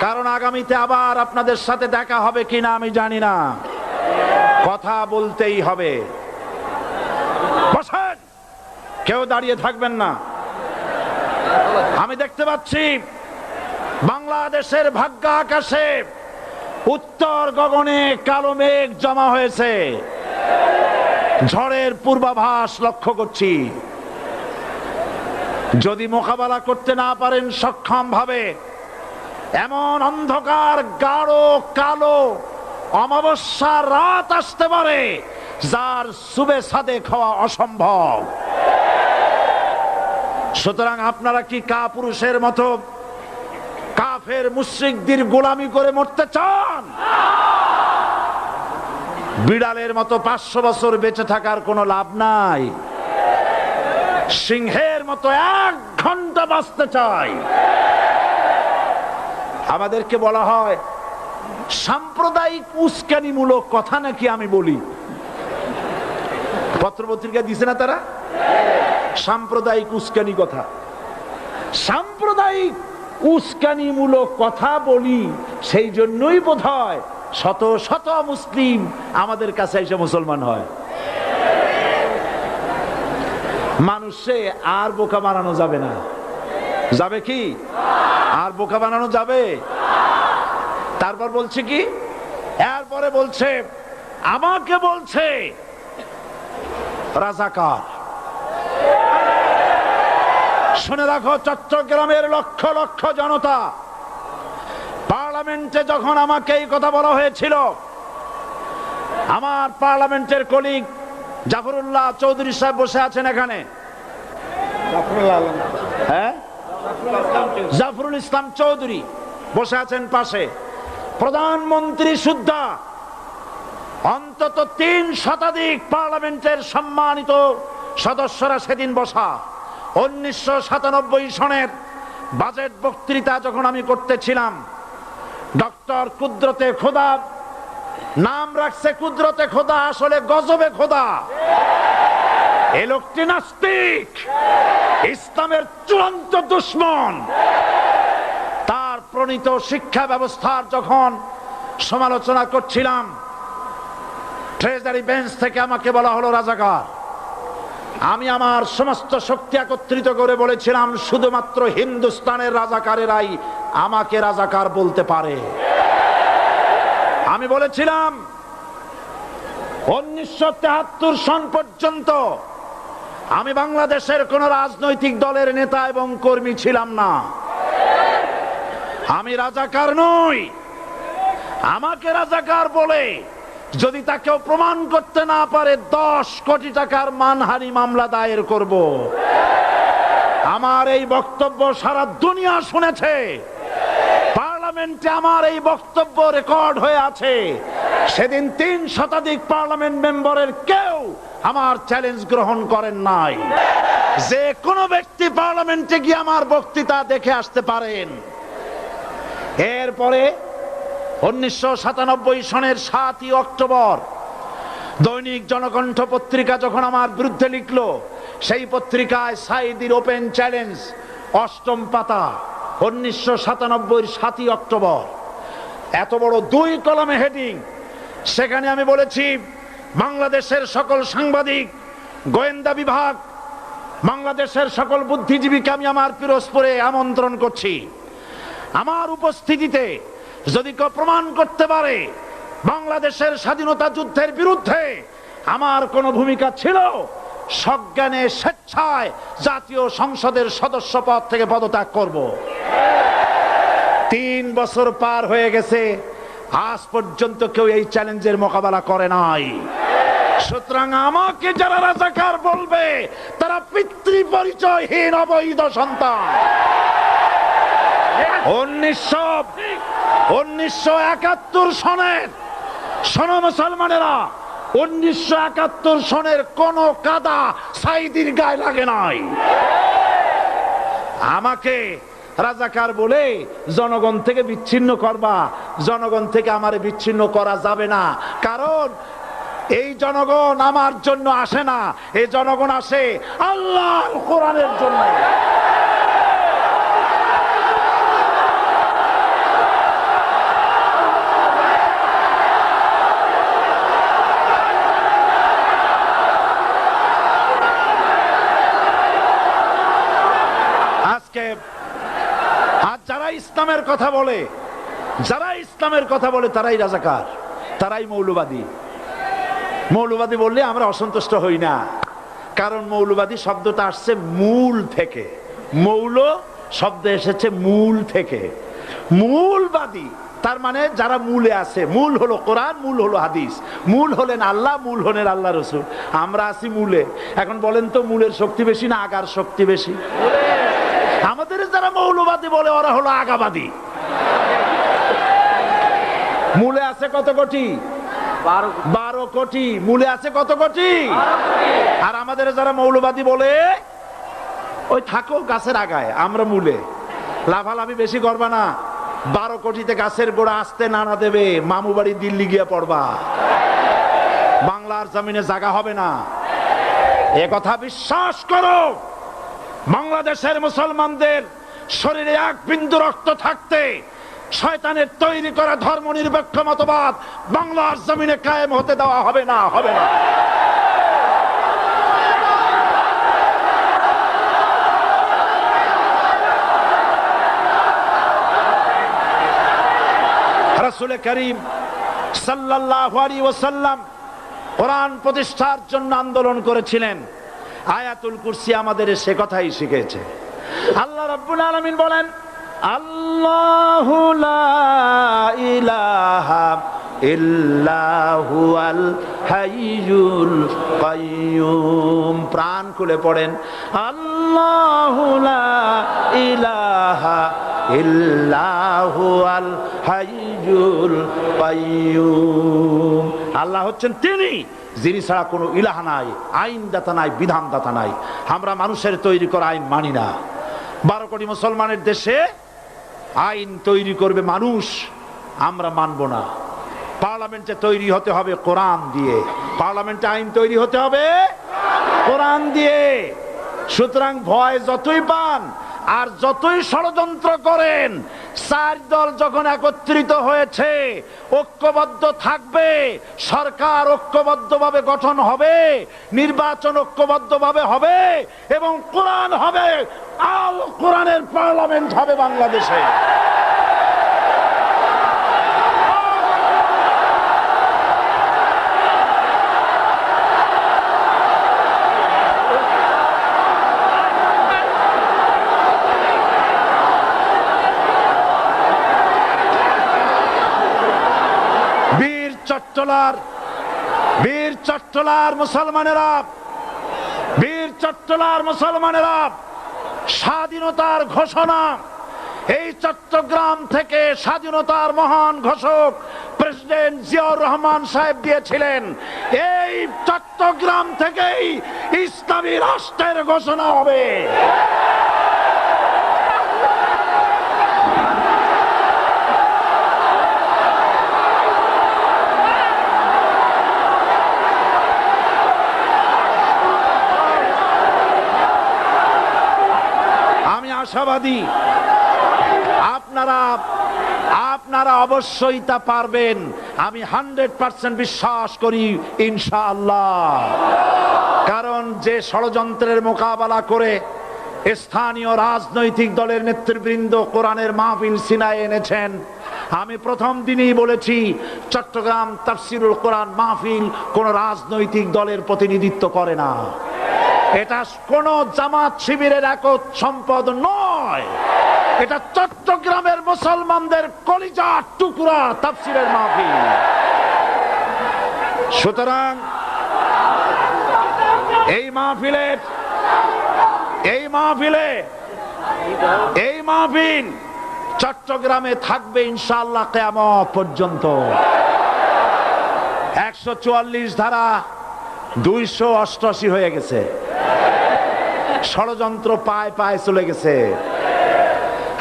কারণ আগামীতে আবার আপনাদের সাথে দেখা হবে কিনা আমি জানি না। কথা বলতেই হবে। বসেন, কেউ দাঁড়িয়ে থাকবেন না। আমি দেখতে পাচ্ছি বাংলাদেশের ভাগ্য আকাশে উত্তর গগনে কালো মেঘ জমা হয়েছে। ঝড়ের পূর্বাভাস লক্ষ্য করছি। যদি মোকাবেলা করতে না পারেন সক্ষম ভাবে, এমন অন্ধকার গাঢ় কালো অমাবস্যার রাত আসতে পারে যার সুবে সাদে খাওয়া অসম্ভব। সুতরাং আপনারা কি কাপুরুষের মতো, কাফের মুশরিকদের গোলামি করে মরতে চান? বিড়ালের মতো 500 বছর বেঁচে থাকার কোনো লাভ নাই। সিংহের মতো 1 ঘন্টা বাঁচতে চাই। আমাদেরকে বলা হয় সাম্প্রদায়িক উস্কানিমূলক কথা নাকি আমি বলি। পত্রপত্রিকা দিছে না তারা? সাম্প্রদায়িক উস্কানি কথা, সাম্প্রদায়িক উস্কানিমূলক কথা বলি। সেই জন্যই বোধহয় শত শত মুসলিম আমাদের কাছে এসে মুসলমান হয়। মানুষে আর বোকা বানানো যাবে না। যাবে কি? আর বোকা বানানো যাবে? তারপর বলছে কি? এরপরে বলছে আমাকে বলছে রাজাকার। শুনে রাখো চট্টগ্রামের লক্ষ লক্ষ জনতা, পার্লামেন্টে যখন আমাকে এই কথা বলা হয়েছিল, আমার পার্লামেন্টের কলিগ জাফরুল্লাহ চৌধুরী সাহেব বসে আছেন এখানে, হ্যাঁ, জাফরুল ইসলাম চৌধুরী বসে আছেন পাশে, প্রধানমন্ত্রী সুদ্ধা, অন্তত 3 শতাধিক পার্লামেন্টের সম্মানিত সদস্যরা সেদিন বসা। 1997 সনের বাজেট বক্তৃতা যখন আমি করতেছিলাম, ডক্টর কুদরতে খোদা, নাম রাখছে কুদরতে খোদা, আসলে গজবে খোদা। এই লোকটি নাস্তিক, ইসলামের চূড়ান্ত দুশমন। তার প্রণীত শিক্ষা ব্যবস্থার যখন সমালোচনা করছিলাম, ট্রেজারি বেঞ্চ থেকে আমাকে বলা হলো রাজাকার। আমি আমার সমস্ত শক্তি একত্রিত করে বলেছিলাম শুধুমাত্র হিন্দুস্তানের রাজাকারেরাই আমাকে রাজাকার বলতে পারে। আমি বলেছিলাম 1973 সন পর্যন্ত আমি বাংলাদেশের কোন রাজনৈতিক দলের নেতা এবং কর্মী ছিলাম না। আমি রাজাকার নই। আমাকে রাজাকার বলে যদি তাকেও প্রমাণ করতে না পারে 10 কোটি টাকার মানহানি মামলা দায়ের করব। আমার এই বক্তব্য সারা দুনিয়া শুনেছে। পার্লামেন্টে আমার এই বক্তব্য রেকর্ড হয়ে আছে। সেদিন 3 শতাধিক পার্লামেন্ট মেম্বারের কেউ আমার চ্যালেঞ্জ গ্রহণ করেন নাই। যে কোনো ব্যক্তি পার্লামেন্টে গিয়ে আমার বক্তৃতা দেখে আসতে পারেন। এরপরে 1997 সনের 7ই অক্টোবর দৈনিক জনকণ্ঠ পত্রিকা যখন আমার বিরুদ্ধে লিখলো, সেই পত্রিকায় সাইদির ওপেন চ্যালেঞ্জ 8ম পাতা, 1997 7ই অক্টোবর, এত বড় 2 কলমে হেডিং। সেখানে আমি বলেছি বাংলাদেশের সকল সাংবাদিক, গোয়েন্দা বিভাগ, বাংলাদেশের সকল বুদ্ধিজীবীকে আমি আমার পিরোজপুরে আমন্ত্রণ করছি। আমার উপস্থিতিতে যদি কেউ প্রমাণ করতে পারে বাংলাদেশের স্বাধীনতা যুদ্ধের বিরুদ্ধে আমার কোনো ভূমিকা ছিল, সজ্ঞানে স্বেচ্ছায় জাতীয় সংসদের সদস্য পদ থেকে পদত্যাগ করব। 3 বছর পার হয়ে গেছে, আজ পর্যন্ত কেউ এই চ্যালেঞ্জের মোকাবেলা করে নাই। সুতরাং আমাকে যারা রাজাকার বলবে তারা পিতৃ পরিচয়হীন অবৈধ সন্তান। 1971 সনের, শোনো মুসলমানেরা, 1971 সনের কোন কাদা সাইদির গায়ে লাগে নাই। আমাকে রাজাকার বলে জনগণ থেকে বিচ্ছিন্ন করবা, জনগণ থেকে আমারে বিচ্ছিন্ন করা যাবে না। কারণ এই জনগণ আমার জন্য আসে না, এই জনগণ আসে আল্লাহর কোরআনের জন্য। আর যারা ইসলামের কথা বলে, যারা ইসলামের কথা বলে তারাই রাজাকার, তারাই মৌলবাদী। মৌলবাদী বললে আমরা অসন্তুষ্ট হই না, কারণ মৌলবাদী শব্দটা আসছে মূল থেকে। মৌল শব্দ এসেছে মূল থেকে। মূলবাদী তার মানে যারা মূলে আছে। মূল হলো কোরআন, মূল হলো হাদিস, মূল হলেন আল্লাহ, মূল হলেন আল্লাহ রসুল। আমরা আছি মূলে। এখন বলেন তো মূলের শক্তি বেশি না আগার শক্তি বেশি? আমাদের যারা মৌলবাদী বলে ওরা হলো আগাবাদী। মূলে আছে কত কোটি? 12 কোটি। মূলে আছে কত কোটি? আর আমাদের যারা মৌলবাদী বলে ওই থাকো গাছের আগায়, আমরা মূলে। লাফালাফি বেশি করবা না, 12 কোটিতে গাছের গোড়া আসতে নানা দেবে, মামু বাড়ি দিল্লি গিয়ে পড়বা, বাংলার জমিনে জায়গা হবে না। এ কথা বিশ্বাস করো। বাংলাদেশের মুসলমানদের শরীরে এক বিন্দু রক্ত থাকতে শয়তানের তৈরি করা ধর্ম নিরপেক্ষ মতবাদ বাংলার জমিনে কায়েম হতে দেওয়া হবে না, হবে না। রাসূল করিম সাল্লাল্লাহু আলাইহি ওয়াসাল্লাম কোরআন প্রতিষ্ঠার জন্য আন্দোলন করেছিলেন। আয়াতুল কুরসি আমাদের সে কথাই শিখেছে। আল্লাহ রাব্বুল আলামিন বলেন, আল্লাহু লা ইলাহা ইল্লা হুয়াল হাইয়ুল কাইয়্যুম। প্রাণ খুলে পড়েন, আল্লাহু লা ইলাহা ইল্লা হুয়াল হাইয়ুল কাইয়্যুম। আল্লাহ হচ্ছেন তিনি যিনি ছাড়া কোনো ইলাহ নাই, আইনদাতা নাই, বিধানদাতা নাই। আমরা মানুষের তৈরি করা আইন মানি না। 12 কোটি মুসলমানের দেশে আইন তৈরি করবে মানুষ, আমরা মানব না। পার্লামেন্টে তৈরি হতে হবে কোরআন দিয়ে, পার্লামেন্টে আইন তৈরি হতে হবে কোরআন দিয়ে। সুতরাং ভয় যতই পান আর যতই ষড়যন্ত্র করেন, 4 দল যখন একত্রিত হয়েছে, ঐক্যবদ্ধ থাকবে, সরকার ঐক্যবদ্ধভাবে গঠন হবে, নির্বাচন ঐক্যবদ্ধভাবে হবে এবং কোরআন হবে, আল কোরআনের পার্লামেন্ট হবে বাংলাদেশে। বীর চট্টলার মুসলমানেরা স্বাধীনতার ঘোষণা, এই চট্টগ্রাম থেকে স্বাধীনতার মহান ঘোষক প্রেসিডেন্ট জিয়াউর রহমান সাহেব দিয়েছিলেন। এই চট্টগ্রাম থেকেই ইসলামী রাষ্ট্রের ঘোষণা হবে। আশাবাদী আপনারা অবশ্যই তা পারবেন। আমি 100% বিশ্বাস করি ইনশাআল্লাহ। কারণ যে ষড়যন্ত্রের মোকাবেলা করে স্থানীয় রাজনৈতিক দলের নেতৃবৃন্দ কোরআনের মাহফিল সিনায় এনেছেন, আমি প্রথম দিনই বলেছি চট্টগ্রাম তাফসিরুল কোরআন মাহফিল কোন রাজনৈতিক দলের প্রতিনিধিত্ব করে না। এটা কোন জামাত শিবিরের একক সম্পদ নয়, এটা চট্টগ্রামের মুসলমানদের কলিজার টুকরা তাফসিরের মাহফিল। সুতরাং এই মাহফিল চট্টগ্রামে থাকবে ইনশাআল্লাহ কিয়ামত পর্যন্ত। 144 ধারা 288 হয়ে গেছে, ষড়যন্ত্র পায় পায় চলে গেছে।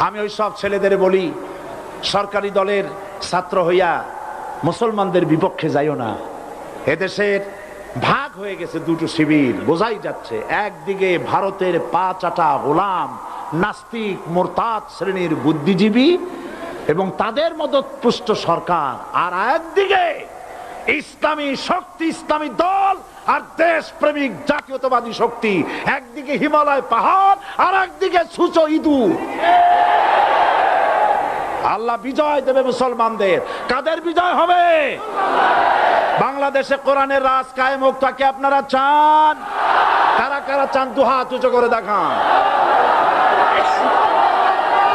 আমি ওই সব ছেলেদের বলি, সরকারি দলের ছাত্র হইয়া মুসলমানদের বিপক্ষে যাইও না। এদেশের ভাগ হয়ে গেছে দুটো শিবির, বোঝাই যাচ্ছে। একদিকে ভারতের পা চাটা গোলাম নাস্তিক মোরতাদ শ্রেণীর বুদ্ধিজীবী এবং তাদের মদতপুষ্ট সরকার, আর একদিকে ইসলামী শক্তি, ইসলামী দল আর দেশ প্রেমিক জাতীয়তাবাদী শক্তি। একদিকে হিমালয় পাহাড় আর একদিকে সূচো ইঁদুর। আল্লাহ বিজয় দেবে মুসলমানদের। কাদের বিজয় হবে? বাংলাদেশে কোরআনের রাজ কায়েম হোক, তাকে আপনারা চান? কারা কারা চান? দুহাত উঁচু করে দেখান।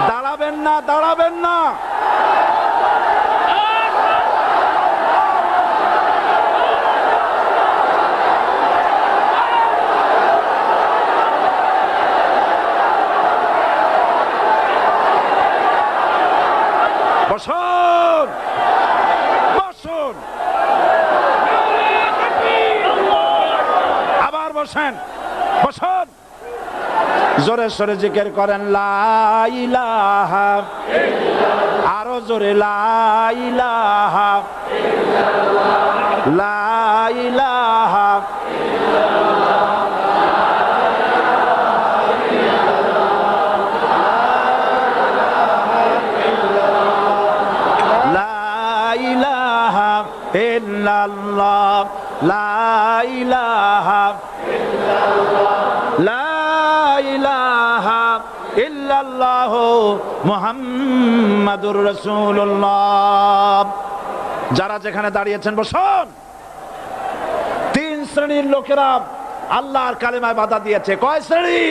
দাঁড়াবেন না। বসেন, বসুন। জোরে সোরে জিকির করেন লা ইলাহা, আরো জোরে লা ইলাহা, লা ইলাহা, ইল্লাল্লাহ, লা ইলাহা ইল্লাল্লাহ, লা ইলাহা ইল্লাল্লাহ মুহাম্মাদুর রাসূলুল্লাহ। যারা যেখানে দাঁড়িয়েছেন বসুন। তিন শ্রেণীর লোকেরা আল্লাহর কালেমায় বাধা দিয়েছে। কয় শ্রেণী?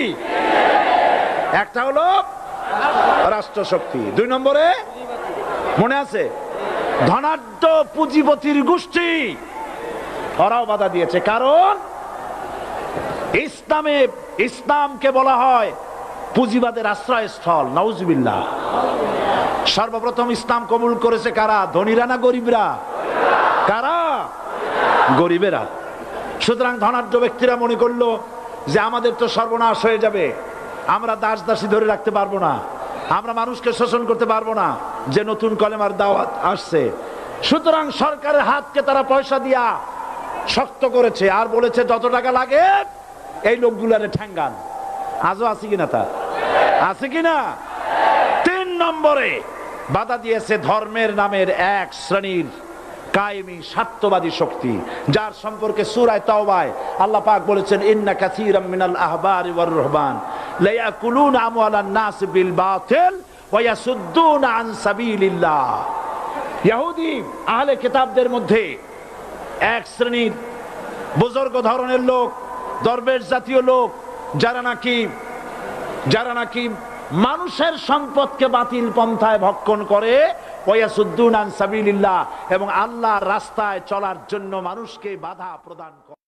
একটা হলো রাষ্ট্রশক্তি, দুই নম্বরে মনে আছে ধনাঢ্য পুঁজিপতির গোষ্ঠী, ওরাও বাধা দিয়েছে। কারণ ইসলামকে বলা হয় পুঁজিবাদের আশ্রয়স্থল। নাউজুবিল্লাহ। সর্বপ্রথম ইসলাম কবুল করেছে কারা? ধনীরা না গরিবরা? কারা? গরিবেরা। সুতরাং ধনাঢ্য ব্যক্তিরা মনে করলো যে আমাদের তো সর্বনাশ হয়ে যাবে, আমরা দাস দাসী ধরে রাখতে পারবো না, আমরা মানুষকে শোষণ করতে পারবো না, যে নতুন কলেমার দাওয়াত আসছে। সুতরাং সরকারের হাতকে তারা পয়সা দিয়া শক্ত করেছে আর বলেছে যত টাকা লাগে এই লোকগুলারে ঠ্যাঙ্গান। আজও আছে কিনা? তা আছে কিনা? তিন নম্বরে বাধা দিয়েছে ধর্মের নামের এক শ্রেণীর কায়েমি স্বার্থবাদী শক্তি, যার সম্পর্কে সূরা তাওবায় আল্লাহ পাক বলেছেন ইন্না কাসীরাম মিনাল আহবারি ওয়ার রুহবান লা ইয়াকুলুনা আমওয়ালান নাস বিল বাতিল ওয়া ইয়াসুদ্দুনা আন সাবিলিল্লাহ। ইহুদি আহলে কিতাবদের মধ্যে এক শ্রেণীর বুজুর্গ ধরনের লোক, দরবেশ জাতীয় লোক, যারা নাকি মানুষের সম্পদকে বাতিল পন্থায় ভক্ষণ করে, ওয়ায়াসুদ্দুনা আন সাবিলিল্লাহ, এবং আল্লাহর রাস্তায় চলার জন্য মানুষকে বাধা প্রদান করে।